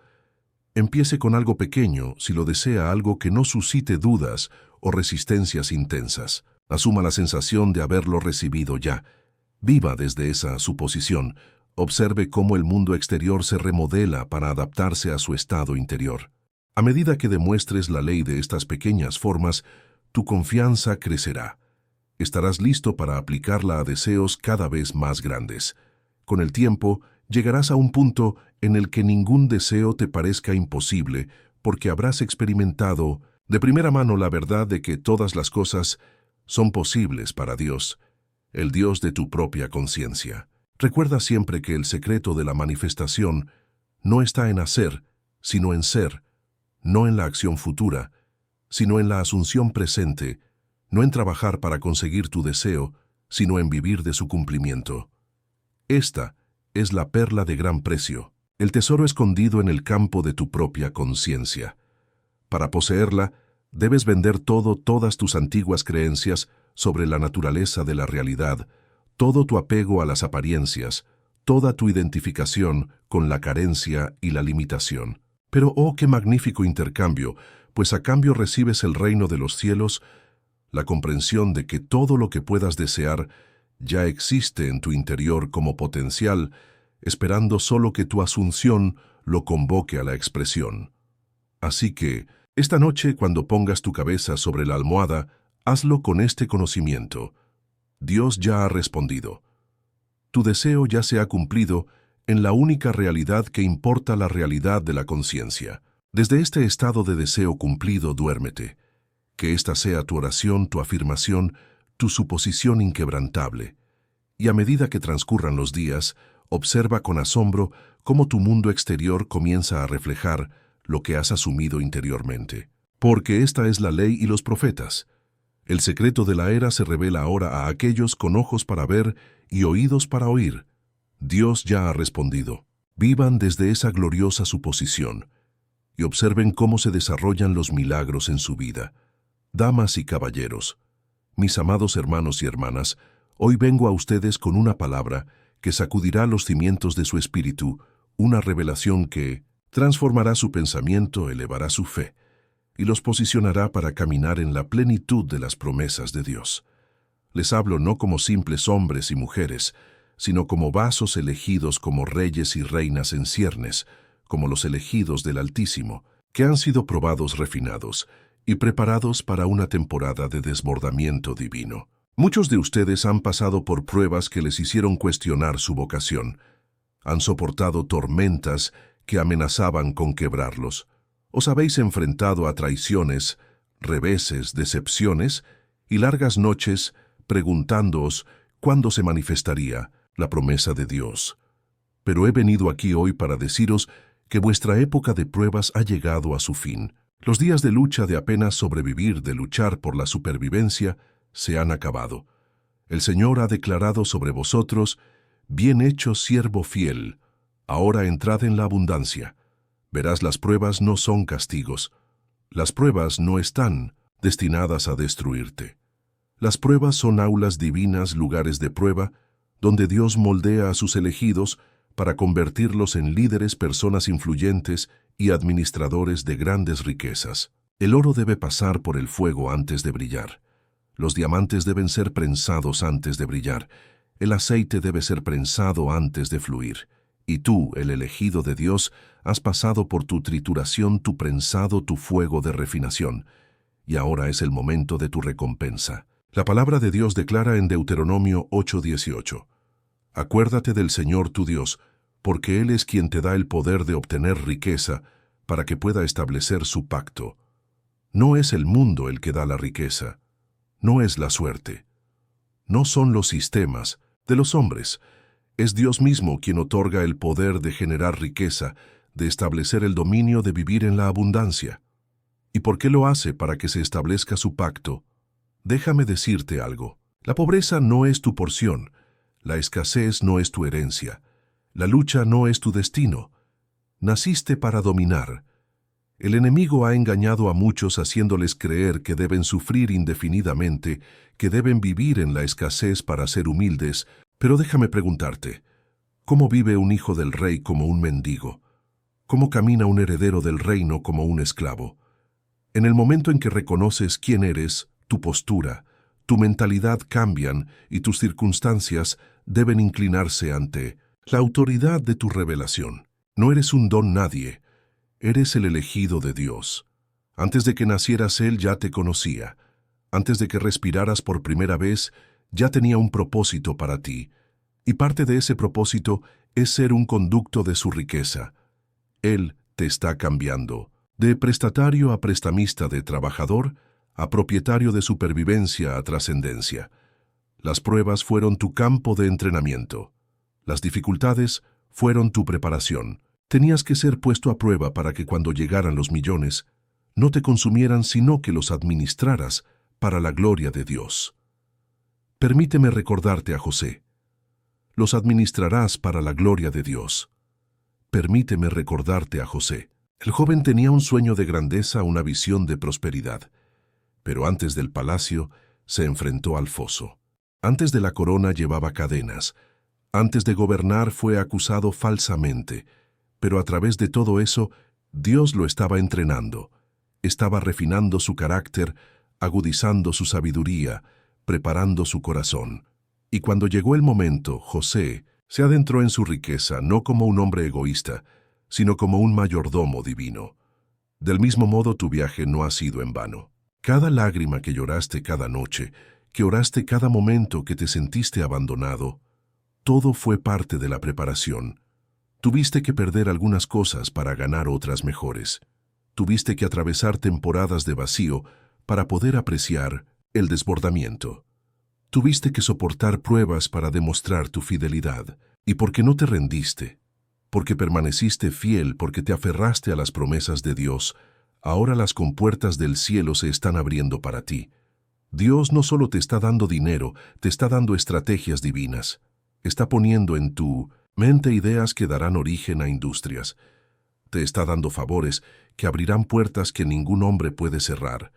Empiece con algo pequeño si lo desea, algo que no suscite dudas o resistencias intensas. Asuma la sensación de haberlo recibido ya. Viva desde esa suposición. Observe cómo el mundo exterior se remodela para adaptarse a su estado interior. A medida que demuestres la ley de estas pequeñas formas, tu confianza crecerá. Estarás listo para aplicarla a deseos cada vez más grandes. Con el tiempo, llegarás a un punto en el que ningún deseo te parezca imposible, porque habrás experimentado de primera mano la verdad de que todas las cosas son posibles para Dios, el Dios de tu propia conciencia. Recuerda siempre que el secreto de la manifestación no está en hacer, sino en ser, no en la acción futura, sino en la asunción presente, no en trabajar para conseguir tu deseo, sino en vivir de su cumplimiento. Esta es la perla de gran precio, el tesoro escondido en el campo de tu propia conciencia. Para poseerla, debes vender todas tus antiguas creencias sobre la naturaleza de la realidad, todo tu apego a las apariencias, toda tu identificación con la carencia y la limitación. Pero ¡oh, qué magnífico intercambio! Pues a cambio recibes el reino de los cielos, la comprensión de que todo lo que puedas desear ya existe en tu interior como potencial, esperando solo que tu asunción lo convoque a la expresión. Así que, esta noche, cuando pongas tu cabeza sobre la almohada, hazlo con este conocimiento. Dios ya ha respondido. Tu deseo ya se ha cumplido en la única realidad que importa, la realidad de la conciencia. Desde este estado de deseo cumplido, duérmete. Que esta sea tu oración, tu afirmación, tu suposición inquebrantable. Y a medida que transcurran los días, observa con asombro cómo tu mundo exterior comienza a reflejar lo que has asumido interiormente. Porque esta es la ley y los profetas. El secreto de la era se revela ahora a aquellos con ojos para ver y oídos para oír. Dios ya ha respondido. Vivan desde esa gloriosa suposición y observen cómo se desarrollan los milagros en su vida. Damas y caballeros, mis amados hermanos y hermanas, hoy vengo a ustedes con una palabra que sacudirá los cimientos de su espíritu, una revelación que transformará su pensamiento, elevará su fe y los posicionará para caminar en la plenitud de las promesas de Dios. Les hablo no como simples hombres y mujeres, sino como vasos elegidos como reyes y reinas en ciernes, como los elegidos del Altísimo, que han sido probados, refinados y preparados para una temporada de desbordamiento divino. Muchos de ustedes han pasado por pruebas que les hicieron cuestionar su vocación. Han soportado tormentas que amenazaban con quebrarlos. Os habéis enfrentado a traiciones, reveses, decepciones y largas noches preguntándoos cuándo se manifestaría la promesa de Dios. Pero he venido aquí hoy para deciros que vuestra época de pruebas ha llegado a su fin. Los días de lucha, de apenas sobrevivir, de luchar por la supervivencia, se han acabado. El Señor ha declarado sobre vosotros: bien hecho, siervo fiel, ahora entrad en la abundancia. Verás, las pruebas no son castigos. Las pruebas no están destinadas a destruirte. Las pruebas son aulas divinas, lugares de prueba, donde Dios moldea a sus elegidos para convertirlos en líderes, personas influyentes y administradores de grandes riquezas. El oro debe pasar por el fuego antes de brillar. Los diamantes deben ser prensados antes de brillar. El aceite debe ser prensado antes de fluir. Y tú, el elegido de Dios, has pasado por tu trituración, tu prensado, tu fuego de refinación. Y ahora es el momento de tu recompensa. La palabra de Dios declara en Deuteronomio 8:18: acuérdate del Señor tu Dios, porque Él es quien te da el poder de obtener riqueza para que pueda establecer su pacto. No es el mundo el que da la riqueza, no es la suerte, no son los sistemas de los hombres. Es Dios mismo quien otorga el poder de generar riqueza, de establecer el dominio, de vivir en la abundancia. ¿Y por qué lo hace? Para que se establezca su pacto. Déjame decirte algo. La pobreza no es tu porción, la escasez no es tu herencia, la lucha no es tu destino. Naciste para dominar. El enemigo ha engañado a muchos haciéndoles creer que deben sufrir indefinidamente, que deben vivir en la escasez para ser humildes. Pero déjame preguntarte, ¿cómo vive un hijo del rey como un mendigo? ¿Cómo camina un heredero del reino como un esclavo? En el momento en que reconoces quién eres, tu postura, Tu mentalidad cambian y tus circunstancias deben inclinarse ante la autoridad de tu revelación. No eres un don nadie, eres el elegido de Dios. Antes de que nacieras Él ya te conocía. Antes de que respiraras por primera vez, ya tenía un propósito para ti. Y parte de ese propósito es ser un conducto de su riqueza. Él te está cambiando. De prestatario a prestamista, de trabajador a propietario de supervivencia a trascendencia. Las pruebas fueron tu campo de entrenamiento. Las dificultades fueron tu preparación. Tenías que ser puesto a prueba para que cuando llegaran los millones, no te consumieran, sino que los administraras para la gloria de Dios. Permíteme recordarte a José. Los administrarás para la gloria de Dios. Permíteme recordarte a José. El joven tenía un sueño de grandeza, una visión de prosperidad. Pero antes del palacio, se enfrentó al foso. Antes de la corona llevaba cadenas. Antes de gobernar fue acusado falsamente. Pero a través de todo eso, Dios lo estaba entrenando. Estaba refinando su carácter, agudizando su sabiduría, preparando su corazón. Y cuando llegó el momento, José se adentró en su riqueza no como un hombre egoísta, sino como un mayordomo divino. Del mismo modo, tu viaje no ha sido en vano. Cada lágrima que lloraste cada noche, que oraste cada momento que te sentiste abandonado, todo fue parte de la preparación. Tuviste que perder algunas cosas para ganar otras mejores. Tuviste que atravesar temporadas de vacío para poder apreciar el desbordamiento. Tuviste que soportar pruebas para demostrar tu fidelidad. Y porque no te rendiste, porque permaneciste fiel, porque te aferraste a las promesas de Dios, ahora las compuertas del cielo se están abriendo para ti. Dios no solo te está dando dinero, te está dando estrategias divinas. Está poniendo en tu mente ideas que darán origen a industrias. Te está dando favores que abrirán puertas que ningún hombre puede cerrar.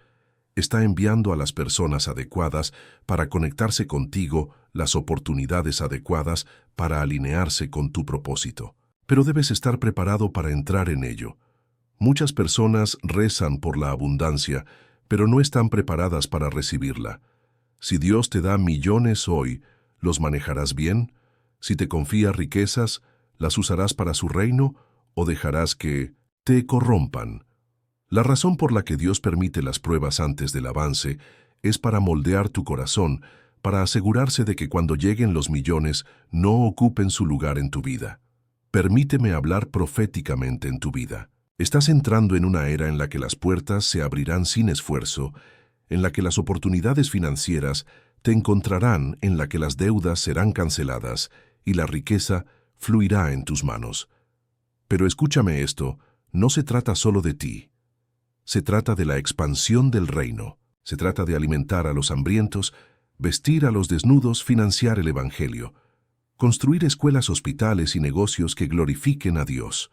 Está enviando a las personas adecuadas para conectarse contigo, las oportunidades adecuadas para alinearse con tu propósito. Pero debes estar preparado para entrar en ello. Muchas personas rezan por la abundancia, pero no están preparadas para recibirla. Si Dios te da millones hoy, ¿los manejarás bien? Si te confía riquezas, ¿las usarás para su reino o dejarás que te corrompan? La razón por la que Dios permite las pruebas antes del avance es para moldear tu corazón, para asegurarse de que cuando lleguen los millones no ocupen su lugar en tu vida. Permíteme hablar proféticamente en tu vida. Estás entrando en una era en la que las puertas se abrirán sin esfuerzo, en la que las oportunidades financieras te encontrarán, en la que las deudas serán canceladas y la riqueza fluirá en tus manos. Pero escúchame esto, no se trata solo de ti. Se trata de la expansión del reino. Se trata de alimentar a los hambrientos, vestir a los desnudos, financiar el evangelio, construir escuelas, hospitales y negocios que glorifiquen a Dios.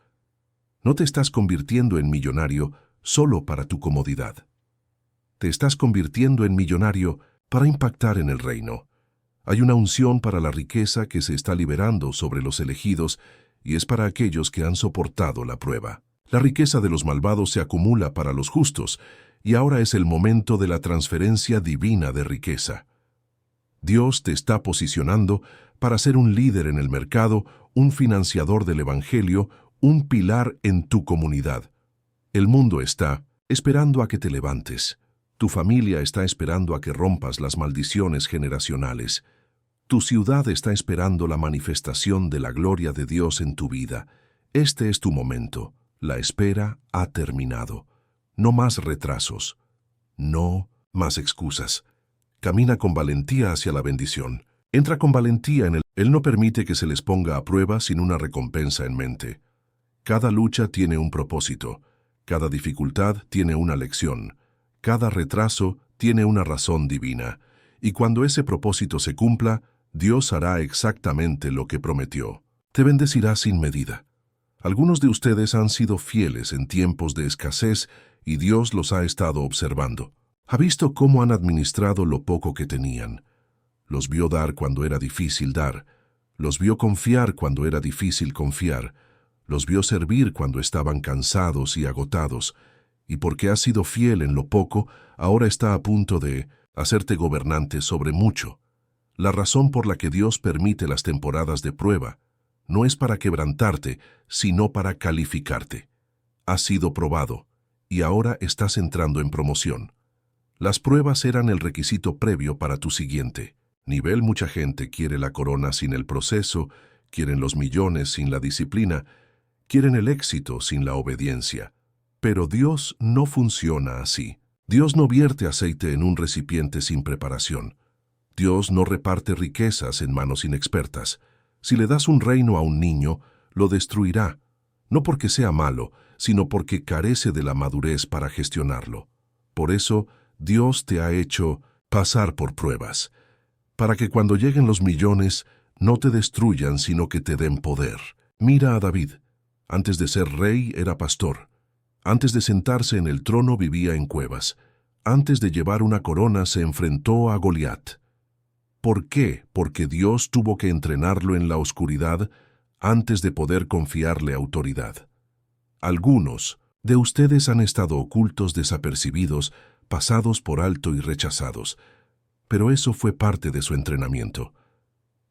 No te estás convirtiendo en millonario solo para tu comodidad. Te estás convirtiendo en millonario para impactar en el reino. Hay una unción para la riqueza que se está liberando sobre los elegidos y es para aquellos que han soportado la prueba. La riqueza de los malvados se acumula para los justos y ahora es el momento de la transferencia divina de riqueza. Dios te está posicionando para ser un líder en el mercado, un financiador del evangelio, un pilar en tu comunidad. El mundo está esperando a que te levantes. Tu familia está esperando a que rompas las maldiciones generacionales. Tu ciudad está esperando la manifestación de la gloria de Dios en tu vida. Este es tu momento. La espera ha terminado. No más retrasos. No más excusas. Camina con valentía hacia la bendición. Entra con valentía en él. Él no permite que se les ponga a prueba sin una recompensa en mente. Cada lucha tiene un propósito. Cada dificultad tiene una lección. Cada retraso tiene una razón divina. Y cuando ese propósito se cumpla, Dios hará exactamente lo que prometió. Te bendecirá sin medida. Algunos de ustedes han sido fieles en tiempos de escasez y Dios los ha estado observando. Ha visto cómo han administrado lo poco que tenían. Los vio dar cuando era difícil dar. Los vio confiar cuando era difícil confiar. Los vio servir cuando estaban cansados y agotados. Y porque ha sido fiel en lo poco, ahora está a punto de hacerte gobernante sobre mucho. La razón por la que Dios permite las temporadas de prueba no es para quebrantarte, sino para calificarte. Has sido probado, y ahora estás entrando en promoción. Las pruebas eran el requisito previo para tu siguiente nivel. Mucha gente quiere la corona sin el proceso, quieren los millones sin la disciplina, quieren el éxito sin la obediencia. Pero Dios no funciona así. Dios no vierte aceite en un recipiente sin preparación. Dios no reparte riquezas en manos inexpertas. Si le das un reino a un niño, lo destruirá, no porque sea malo, sino porque carece de la madurez para gestionarlo. Por eso, Dios te ha hecho pasar por pruebas, para que cuando lleguen los millones no te destruyan, sino que te den poder. Mira a David. Antes de ser rey era pastor. Antes de sentarse en el trono vivía en cuevas. Antes de llevar una corona se enfrentó a Goliat. ¿Por qué? Porque Dios tuvo que entrenarlo en la oscuridad antes de poder confiarle autoridad. Algunos de ustedes han estado ocultos, desapercibidos, pasados por alto y rechazados, pero eso fue parte de su entrenamiento.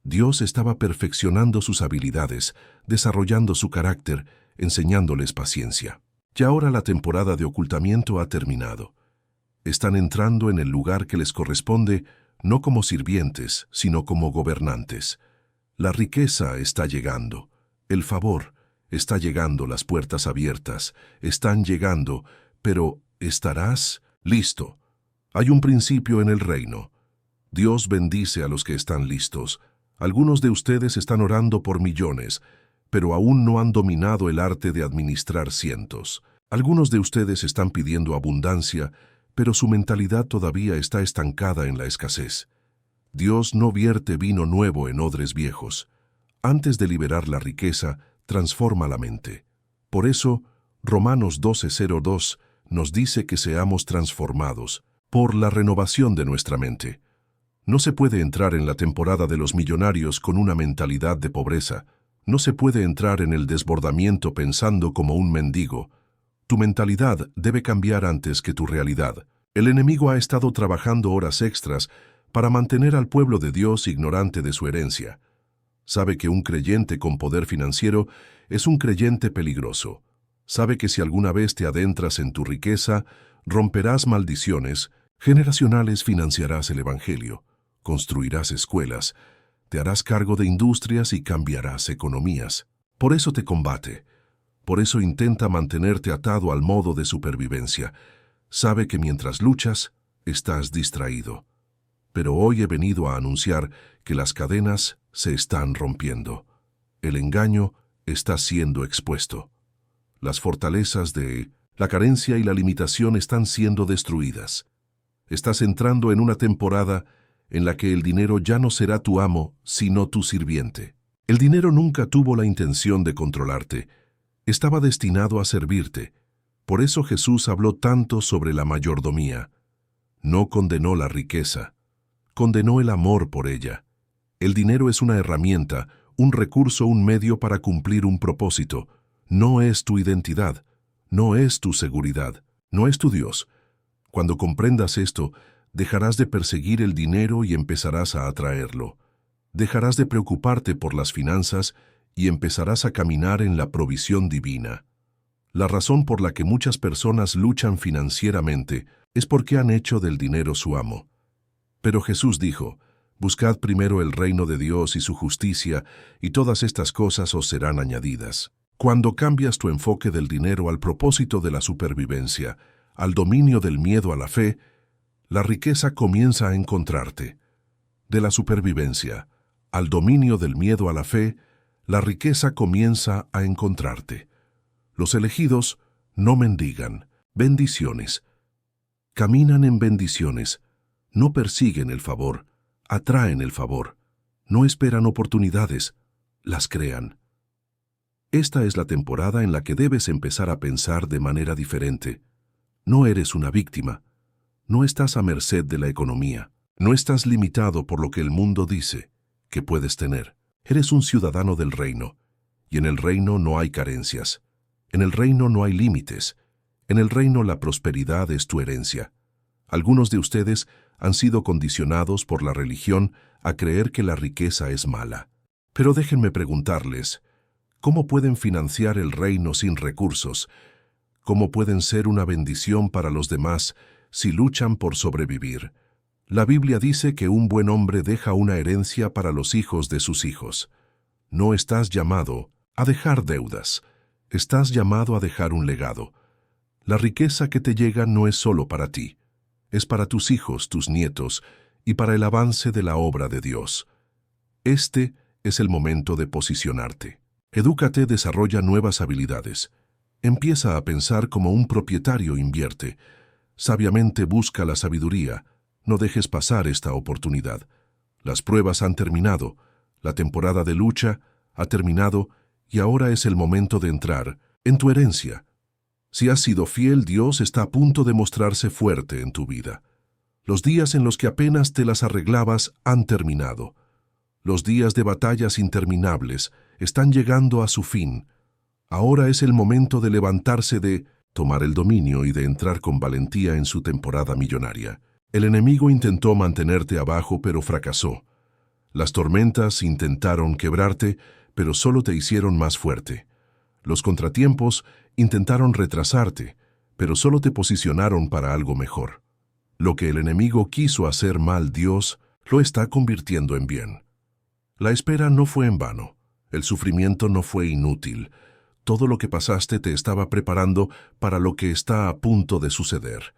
Dios estaba perfeccionando sus habilidades, desarrollando su carácter, enseñándoles paciencia. Y ahora la temporada de ocultamiento ha terminado. Están entrando en el lugar que les corresponde, no como sirvientes, sino como gobernantes. La riqueza está llegando, el favor está llegando, las puertas abiertas están llegando, pero ¿estarás listo? Hay un principio en el reino. Dios bendice a los que están listos. Algunos de ustedes están orando por millones, pero aún no han dominado el arte de administrar cientos. Algunos de ustedes están pidiendo abundancia, pero su mentalidad todavía está estancada en la escasez. Dios no vierte vino nuevo en odres viejos. Antes de liberar la riqueza, transforma la mente. Por eso, Romanos 12:02 nos dice que seamos transformados por la renovación de nuestra mente. No se puede entrar en la temporada de los millonarios con una mentalidad de pobreza. No se puede entrar en el desbordamiento pensando como un mendigo. Tu mentalidad debe cambiar antes que tu realidad. El enemigo ha estado trabajando horas extras para mantener al pueblo de Dios ignorante de su herencia. Sabe que un creyente con poder financiero es un creyente peligroso. Sabe que si alguna vez te adentras en tu riqueza, romperás maldiciones generacionales, financiarás el evangelio, construirás escuelas, te harás cargo de industrias y cambiarás economías. Por eso te combate. Por eso intenta mantenerte atado al modo de supervivencia. Sabe que mientras luchas, estás distraído. Pero hoy he venido a anunciar que las cadenas se están rompiendo. El engaño está siendo expuesto. Las fortalezas de la carencia y la limitación están siendo destruidas. Estás entrando en una temporada en la que el dinero ya no será tu amo, sino tu sirviente. El dinero nunca tuvo la intención de controlarte. Estaba destinado a servirte. Por eso Jesús habló tanto sobre la mayordomía. No condenó la riqueza, condenó el amor por ella. El dinero es una herramienta, un recurso, un medio para cumplir un propósito. No es tu identidad, no es tu seguridad, no es tu Dios. Cuando comprendas esto, dejarás de perseguir el dinero y empezarás a atraerlo. Dejarás de preocuparte por las finanzas y empezarás a caminar en la provisión divina. La razón por la que muchas personas luchan financieramente es porque han hecho del dinero su amo. Pero Jesús dijo, buscad primero el reino de Dios y su justicia, y todas estas cosas os serán añadidas. Cuando cambias tu enfoque del dinero al propósito de la supervivencia, al dominio del miedo a la fe, la riqueza comienza a encontrarte. De la supervivencia al dominio del miedo a la fe, la riqueza comienza a encontrarte. Los elegidos no mendigan, bendiciones. Caminan en bendiciones, no persiguen el favor, atraen el favor, no esperan oportunidades, las crean. Esta es la temporada en la que debes empezar a pensar de manera diferente. No eres una víctima, no estás a merced de la economía, no estás limitado por lo que el mundo dice que puedes tener. Eres un ciudadano del reino, y en el reino no hay carencias. En el reino no hay límites. En el reino la prosperidad es tu herencia. Algunos de ustedes han sido condicionados por la religión a creer que la riqueza es mala. Pero déjenme preguntarles, ¿cómo pueden financiar el reino sin recursos? ¿Cómo pueden ser una bendición para los demás si luchan por sobrevivir? La Biblia dice que un buen hombre deja una herencia para los hijos de sus hijos. No estás llamado a dejar deudas, estás llamado a dejar un legado. La riqueza que te llega no es solo para ti, es para tus hijos, tus nietos, y para el avance de la obra de Dios. Este es el momento de posicionarte. Edúcate, desarrolla nuevas habilidades. Empieza a pensar como un propietario invierte. Sabiamente busca la sabiduría. No dejes pasar esta oportunidad. Las pruebas han terminado. La temporada de lucha ha terminado y ahora es el momento de entrar en tu herencia. Si has sido fiel, Dios está a punto de mostrarse fuerte en tu vida. Los días en los que apenas te las arreglabas han terminado. Los días de batallas interminables están llegando a su fin. Ahora es el momento de levantarse, de tomar el dominio y de entrar con valentía en su temporada millonaria. El enemigo intentó mantenerte abajo, pero fracasó. Las tormentas intentaron quebrarte, pero solo te hicieron más fuerte. Los contratiempos intentaron retrasarte, pero solo te posicionaron para algo mejor. Lo que el enemigo quiso hacer mal, Dios lo está convirtiendo en bien. La espera no fue en vano. El sufrimiento no fue inútil. Todo lo que pasaste te estaba preparando para lo que está a punto de suceder.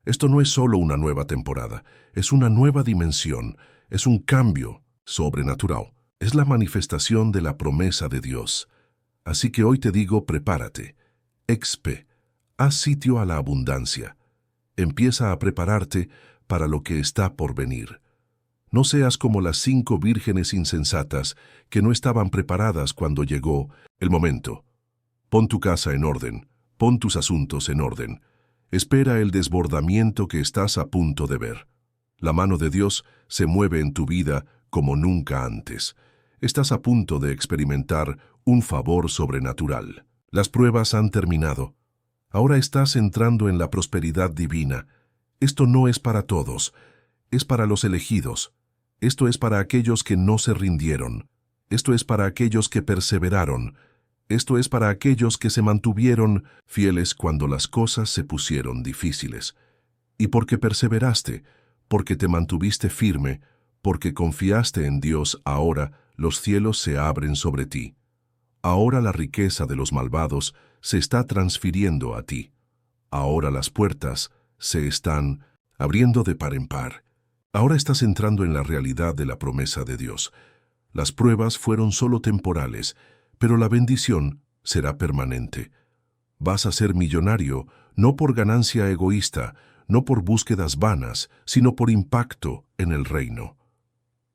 Esto no es solo una nueva temporada, es una nueva dimensión, es un cambio sobrenatural. Es la manifestación de la promesa de Dios. Así que hoy te digo, prepárate. Expe, haz sitio a la abundancia. Empieza a prepararte para lo que está por venir. No seas como las 5 vírgenes insensatas que no estaban preparadas cuando llegó el momento. Pon tu casa en orden, pon tus asuntos en orden. Espera el desbordamiento que estás a punto de ver. La mano de Dios se mueve en tu vida como nunca antes. Estás a punto de experimentar un favor sobrenatural. Las pruebas han terminado. Ahora estás entrando en la prosperidad divina. Esto no es para todos, es para los elegidos. Esto es para aquellos que no se rindieron. Esto es para aquellos que perseveraron. Esto es para aquellos que se mantuvieron fieles cuando las cosas se pusieron difíciles. Y porque perseveraste, porque te mantuviste firme, porque confiaste en Dios, ahora los cielos se abren sobre ti. Ahora la riqueza de los malvados se está transfiriendo a ti. Ahora las puertas se están abriendo de par en par. Ahora estás entrando en la realidad de la promesa de Dios. Las pruebas fueron solo temporales, pero la bendición será permanente. Vas a ser millonario no por ganancia egoísta, no por búsquedas vanas, sino por impacto en el reino.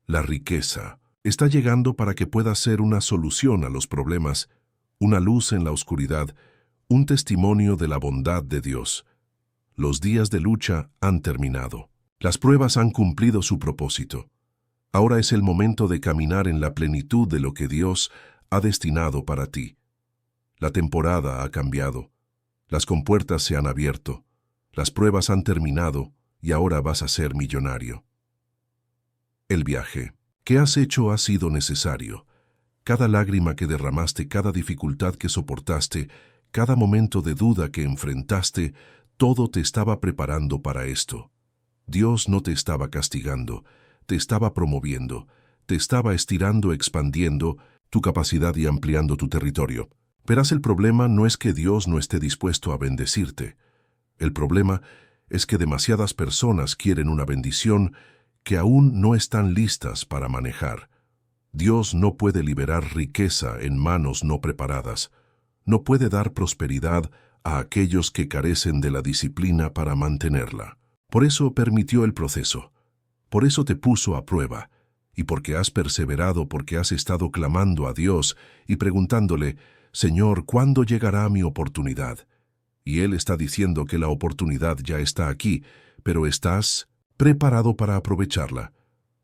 La riqueza está llegando para que puedas ser una solución a los problemas, una luz en la oscuridad, un testimonio de la bondad de Dios. Los días de lucha han terminado. Las pruebas han cumplido su propósito. Ahora es el momento de caminar en la plenitud de lo que Dios ha destinado para ti. La temporada ha cambiado. Las compuertas se han abierto. Las pruebas han terminado y ahora vas a ser millonario. El viaje que has hecho ha sido necesario. Cada lágrima que derramaste, cada dificultad que soportaste, cada momento de duda que enfrentaste, todo te estaba preparando para esto. Dios no te estaba castigando, te estaba promoviendo, te estaba estirando, expandiendo tu capacidad y ampliando tu territorio. Verás, el problema no es que Dios no esté dispuesto a bendecirte. El problema es que demasiadas personas quieren una bendición que aún no están listas para manejar. Dios no puede liberar riqueza en manos no preparadas. No puede dar prosperidad a aquellos que carecen de la disciplina para mantenerla. Por eso permitió el proceso. Por eso te puso a prueba. Y porque has perseverado, porque has estado clamando a Dios y preguntándole, Señor, ¿cuándo llegará mi oportunidad? Y Él está diciendo que la oportunidad ya está aquí, pero estás preparado para aprovecharla.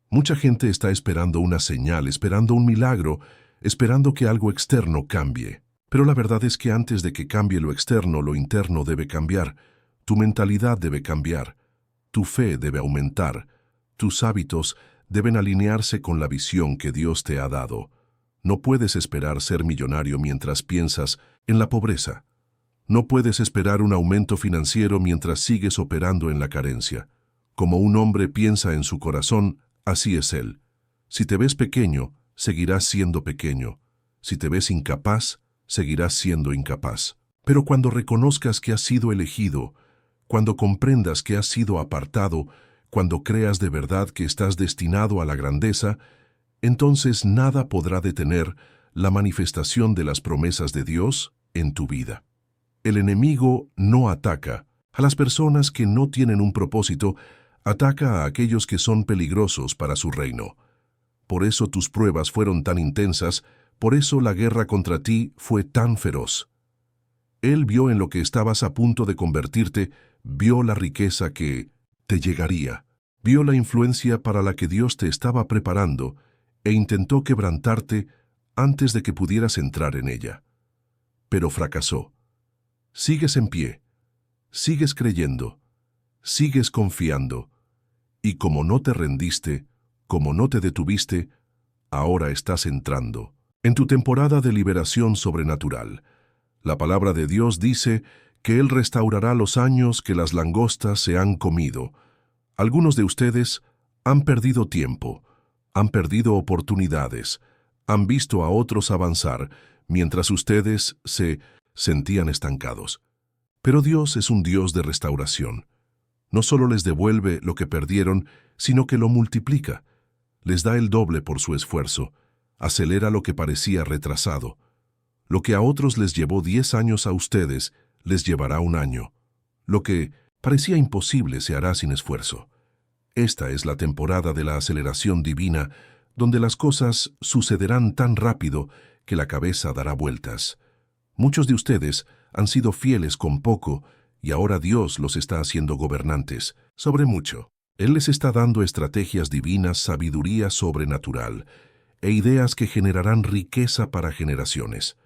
Mucha gente está esperando una señal, esperando un milagro, esperando que algo externo cambie. Pero la verdad es que antes de que cambie lo externo, lo interno debe cambiar. Tu mentalidad debe cambiar. Tu fe debe aumentar. Tus hábitos deben alinearse con la visión que Dios te ha dado. No puedes esperar ser millonario mientras piensas en la pobreza. No puedes esperar un aumento financiero mientras sigues operando en la carencia. Como un hombre piensa en su corazón, así es él. Si te ves pequeño, seguirás siendo pequeño. Si te ves incapaz, seguirás siendo incapaz. Pero cuando reconozcas que has sido elegido, cuando comprendas que has sido apartado, cuando creas de verdad que estás destinado a la grandeza, entonces nada podrá detener la manifestación de las promesas de Dios en tu vida. El enemigo no ataca a las personas que no tienen un propósito, ataca a aquellos que son peligrosos para su reino. Por eso tus pruebas fueron tan intensas, por eso la guerra contra ti fue tan feroz. Él vio en lo que estabas a punto de convertirte, vio la riqueza que te llegaría, vio la influencia para la que Dios te estaba preparando e intentó quebrantarte antes de que pudieras entrar en ella. Pero fracasó. Sigues en pie, sigues creyendo, sigues confiando, y como no te rendiste, como no te detuviste, ahora estás entrando en tu temporada de liberación sobrenatural. La palabra de Dios dice que Él restaurará los años que las langostas se han comido. Algunos de ustedes han perdido tiempo, han perdido oportunidades, han visto a otros avanzar, mientras ustedes se sentían estancados. Pero Dios es un Dios de restauración. No solo les devuelve lo que perdieron, sino que lo multiplica. Les da el doble por su esfuerzo. Acelera lo que parecía retrasado. Lo que a otros les llevó 10 años, a ustedes les llevará 1 año. Lo que parecía imposible se hará sin esfuerzo. Esta es la temporada de la aceleración divina, donde las cosas sucederán tan rápido que la cabeza dará vueltas. Muchos de ustedes han sido fieles con poco y ahora Dios los está haciendo gobernantes sobre mucho. Él les está dando estrategias divinas, sabiduría sobrenatural e ideas que generarán riqueza para generaciones.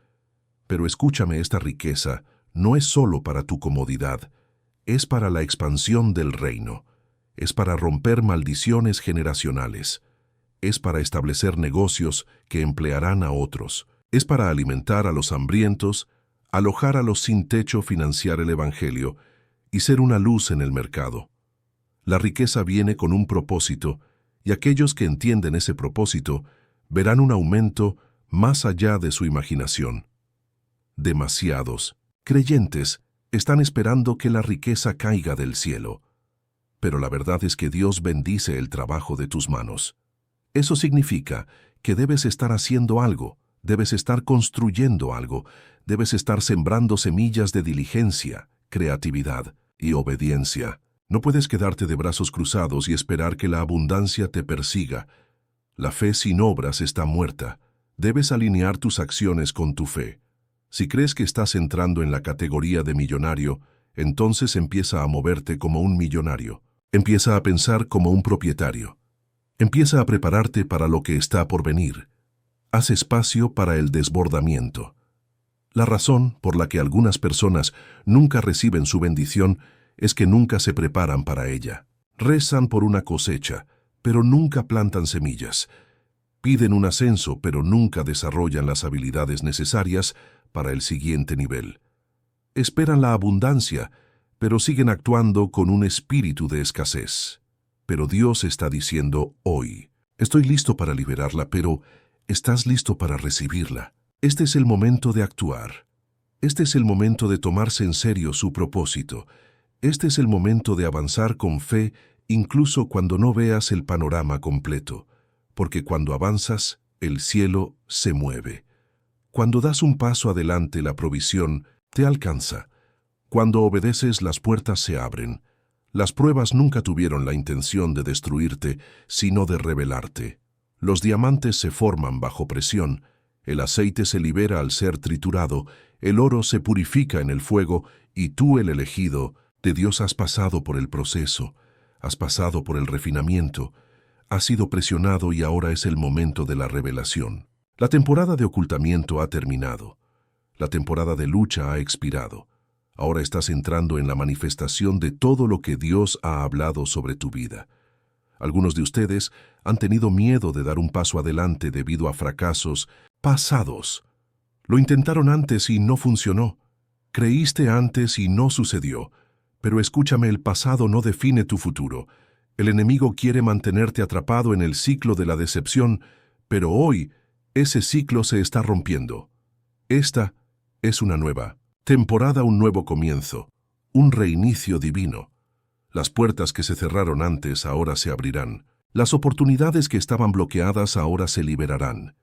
Pero escúchame, esta riqueza no es solo para tu comodidad, es para la expansión del reino, es para romper maldiciones generacionales, es para establecer negocios que emplearán a otros, es para alimentar a los hambrientos, alojar a los sin techo, financiar el evangelio y ser una luz en el mercado. La riqueza viene con un propósito, y aquellos que entienden ese propósito verán un aumento más allá de su imaginación. Demasiados creyentes están esperando que la riqueza caiga del cielo, pero la verdad es que Dios bendice el trabajo de tus manos. Eso significa que debes estar haciendo algo, debes estar construyendo algo, debes estar sembrando semillas de diligencia, creatividad y obediencia. No puedes quedarte de brazos cruzados y esperar que la abundancia te persiga. La fe sin obras está muerta. Debes alinear tus acciones con tu fe. Si crees que estás entrando en la categoría de millonario, entonces empieza a moverte como un millonario. Empieza a pensar como un propietario. Empieza a prepararte para lo que está por venir. Haz espacio para el desbordamiento. La razón por la que algunas personas nunca reciben su bendición es que nunca se preparan para ella. Rezan por una cosecha, pero nunca plantan semillas. Piden un ascenso, pero nunca desarrollan las habilidades necesarias para el siguiente nivel. Esperan la abundancia, pero siguen actuando con un espíritu de escasez. Pero Dios está diciendo hoy, estoy listo para liberarla, pero ¿estás listo para recibirla? Este es el momento de actuar. Este es el momento de tomarse en serio su propósito. Este es el momento de avanzar con fe, incluso cuando no veas el panorama completo, porque cuando avanzas, el cielo se mueve. Cuando das un paso adelante, la provisión te alcanza. Cuando obedeces, las puertas se abren. Las pruebas nunca tuvieron la intención de destruirte, sino de revelarte. Los diamantes se forman bajo presión, el aceite se libera al ser triturado, el oro se purifica en el fuego, y tú, el elegido, de Dios has pasado por el proceso, has pasado por el refinamiento, has sido presionado y ahora es el momento de la revelación. La temporada de ocultamiento ha terminado. La temporada de lucha ha expirado. Ahora estás entrando en la manifestación de todo lo que Dios ha hablado sobre tu vida. Algunos de ustedes han tenido miedo de dar un paso adelante debido a fracasos pasados. Lo intentaron antes y no funcionó. Creíste antes y no sucedió. Pero escúchame, el pasado no define tu futuro. El enemigo quiere mantenerte atrapado en el ciclo de la decepción, pero hoy ese ciclo se está rompiendo. Esta es una nueva temporada, un nuevo comienzo, un reinicio divino. Las puertas que se cerraron antes ahora se abrirán. Las oportunidades que estaban bloqueadas ahora se liberarán.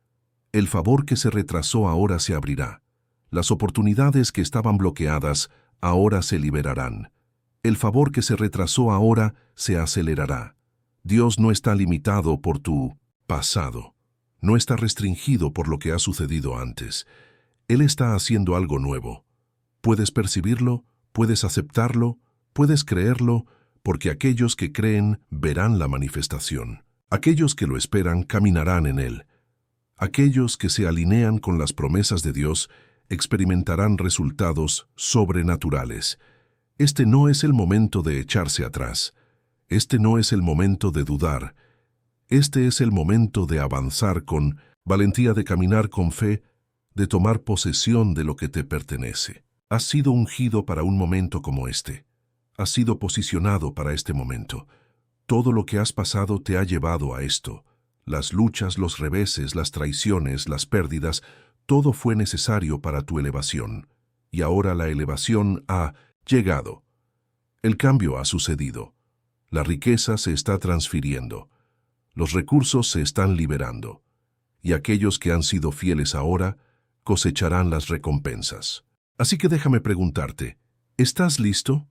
El favor que se retrasó ahora se abrirá. Las oportunidades que estaban bloqueadas ahora se liberarán. El favor que se retrasó ahora se acelerará. Dios no está limitado por tu pasado. No está restringido por lo que ha sucedido antes. Él está haciendo algo nuevo. Puedes percibirlo, puedes aceptarlo, puedes creerlo, porque aquellos que creen verán la manifestación. Aquellos que lo esperan caminarán en él. Aquellos que se alinean con las promesas de Dios experimentarán resultados sobrenaturales. Este no es el momento de echarse atrás. Este no es el momento de dudar. Este es el momento de avanzar con valentía, de caminar con fe, de tomar posesión de lo que te pertenece. Has sido ungido para un momento como este. Has sido posicionado para este momento. Todo lo que has pasado te ha llevado a esto. Las luchas, los reveses, las traiciones, las pérdidas, todo fue necesario para tu elevación. Y ahora la elevación ha llegado. El cambio ha sucedido. La riqueza se está transfiriendo. Los recursos se están liberando. Y aquellos que han sido fieles ahora cosecharán las recompensas. Así que déjame preguntarte, ¿estás listo?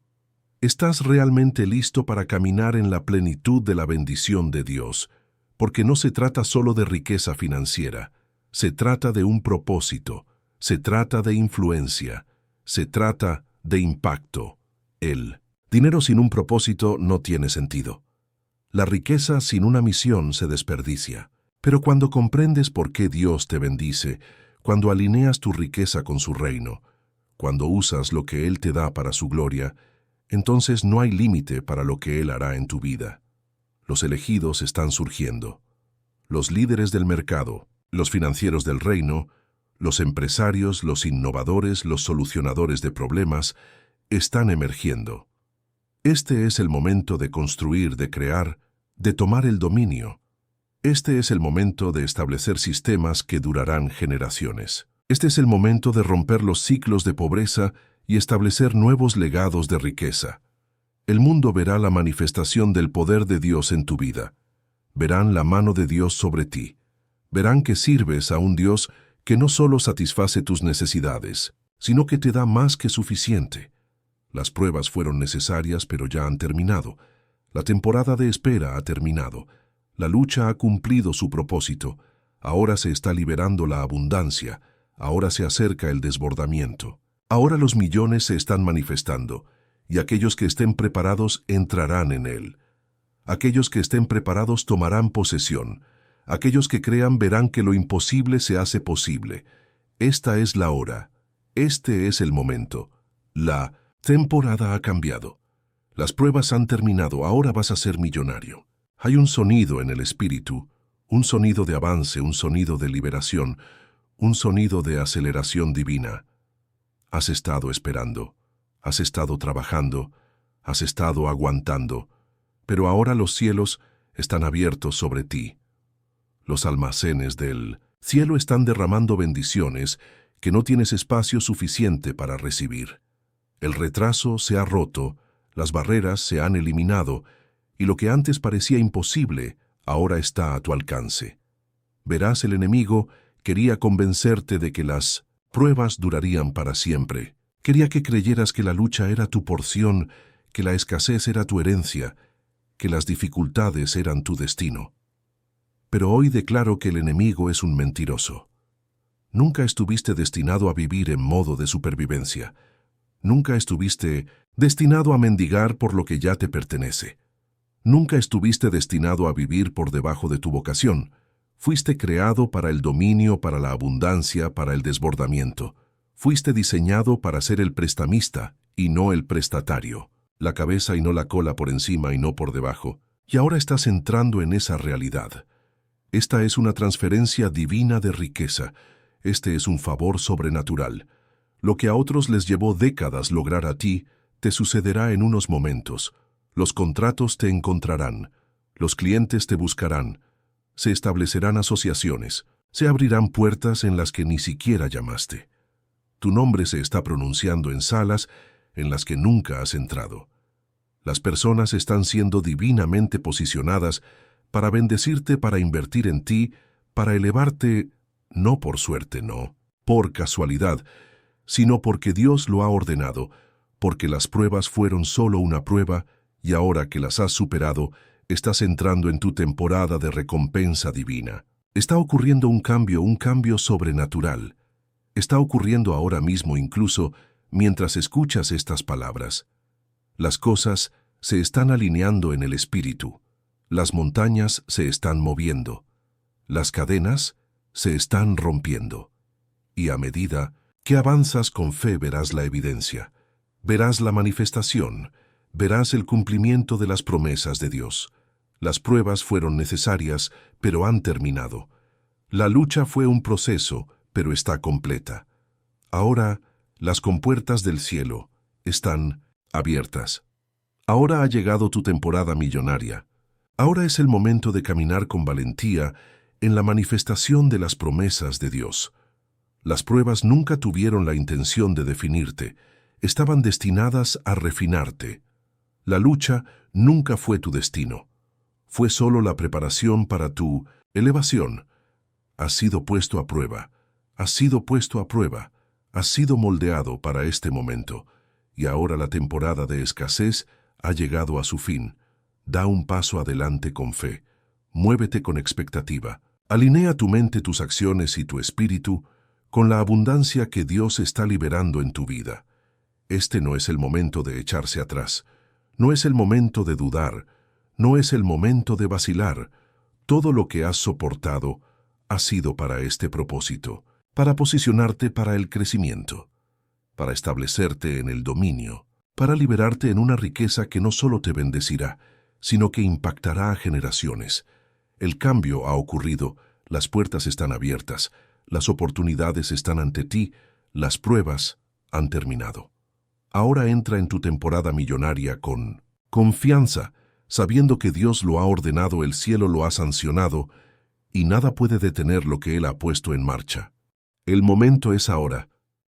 ¿Estás realmente listo para caminar en la plenitud de la bendición de Dios? Porque no se trata solo de riqueza financiera, se trata de un propósito, se trata de influencia, se trata de impacto. El dinero sin un propósito no tiene sentido. La riqueza sin una misión se desperdicia. Pero cuando comprendes por qué Dios te bendice, cuando alineas tu riqueza con su reino, cuando usas lo que Él te da para su gloria, entonces no hay límite para lo que Él hará en tu vida. Los elegidos están surgiendo. Los líderes del mercado, los financieros del reino, los empresarios, los innovadores, los solucionadores de problemas, están emergiendo. Este es el momento de construir, de crear, de tomar el dominio. Este es el momento de establecer sistemas que durarán generaciones. Este es el momento de romper los ciclos de pobreza y establecer nuevos legados de riqueza. El mundo verá la manifestación del poder de Dios en tu vida. Verán la mano de Dios sobre ti. Verán que sirves a un Dios que no solo satisface tus necesidades, sino que te da más que suficiente. Las pruebas fueron necesarias, pero ya han terminado. La temporada de espera ha terminado. La lucha ha cumplido su propósito. Ahora se está liberando la abundancia. Ahora se acerca el desbordamiento. Ahora los millones se están manifestando, y aquellos que estén preparados entrarán en él. Aquellos que estén preparados tomarán posesión. Aquellos que crean verán que lo imposible se hace posible. Esta es la hora. Este es el momento. La temporada ha cambiado. Las pruebas han terminado. Ahora vas a ser millonario. Hay un sonido en el espíritu, un sonido de avance, un sonido de liberación, un sonido de aceleración divina. Has estado esperando, has estado trabajando, has estado aguantando, pero ahora los cielos están abiertos sobre ti. Los almacenes del cielo están derramando bendiciones que no tienes espacio suficiente para recibir. El retraso se ha roto, las barreras se han eliminado, y lo que antes parecía imposible, ahora está a tu alcance. Verás, el enemigo quería convencerte de que las pruebas durarían para siempre. Quería que creyeras que la lucha era tu porción, que la escasez era tu herencia, que las dificultades eran tu destino. Pero hoy declaro que el enemigo es un mentiroso. Nunca estuviste destinado a vivir en modo de supervivencia. Nunca estuviste destinado a mendigar por lo que ya te pertenece. Nunca estuviste destinado a vivir por debajo de tu vocación. Fuiste creado para el dominio, para la abundancia, para el desbordamiento. Fuiste diseñado para ser el prestamista y no el prestatario, la cabeza y no la cola, por encima y no por debajo. Y ahora estás entrando en esa realidad. Esta es una transferencia divina de riqueza. Este es un favor sobrenatural. Lo que a otros les llevó décadas lograr, a ti te sucederá en unos momentos. Los contratos te encontrarán. Los clientes te buscarán. Se establecerán asociaciones. Se abrirán puertas en las que ni siquiera llamaste. Tu nombre se está pronunciando en salas en las que nunca has entrado. Las personas están siendo divinamente posicionadas para bendecirte, para invertir en ti, para elevarte, no por suerte, no, por casualidad, sino porque Dios lo ha ordenado, porque las pruebas fueron solo una prueba y ahora que las has superado, estás entrando en tu temporada de recompensa divina. Está ocurriendo un cambio sobrenatural. Está ocurriendo ahora mismo, incluso mientras escuchas estas palabras. Las cosas se están alineando en el espíritu. Las montañas se están moviendo. Las cadenas se están rompiendo. Y a medida que avanzas con fe verás la evidencia. Verás la manifestación. Verás el cumplimiento de las promesas de Dios. Las pruebas fueron necesarias, pero han terminado. La lucha fue un proceso, pero está completa. Ahora, las compuertas del cielo están abiertas. Ahora ha llegado tu temporada millonaria. Ahora es el momento de caminar con valentía en la manifestación de las promesas de Dios. Las pruebas nunca tuvieron la intención de definirte, estaban destinadas a refinarte. La lucha nunca fue tu destino. Fue solo la preparación para tu elevación. Has sido puesto a prueba, has sido puesto a prueba, has sido moldeado para este momento, y ahora la temporada de escasez ha llegado a su fin. Da un paso adelante con fe, muévete con expectativa, alinea tu mente, tus acciones y tu espíritu con la abundancia que Dios está liberando en tu vida. Este no es el momento de echarse atrás, no es el momento de dudar, no es el momento de vacilar. Todo lo que has soportado ha sido para este propósito, para posicionarte para el crecimiento, para establecerte en el dominio, para liberarte en una riqueza que no solo te bendecirá, sino que impactará a generaciones. El cambio ha ocurrido, las puertas están abiertas, las oportunidades están ante ti, las pruebas han terminado. Ahora entra en tu temporada millonaria con confianza, sabiendo que Dios lo ha ordenado, el cielo lo ha sancionado, y nada puede detener lo que Él ha puesto en marcha. El momento es ahora.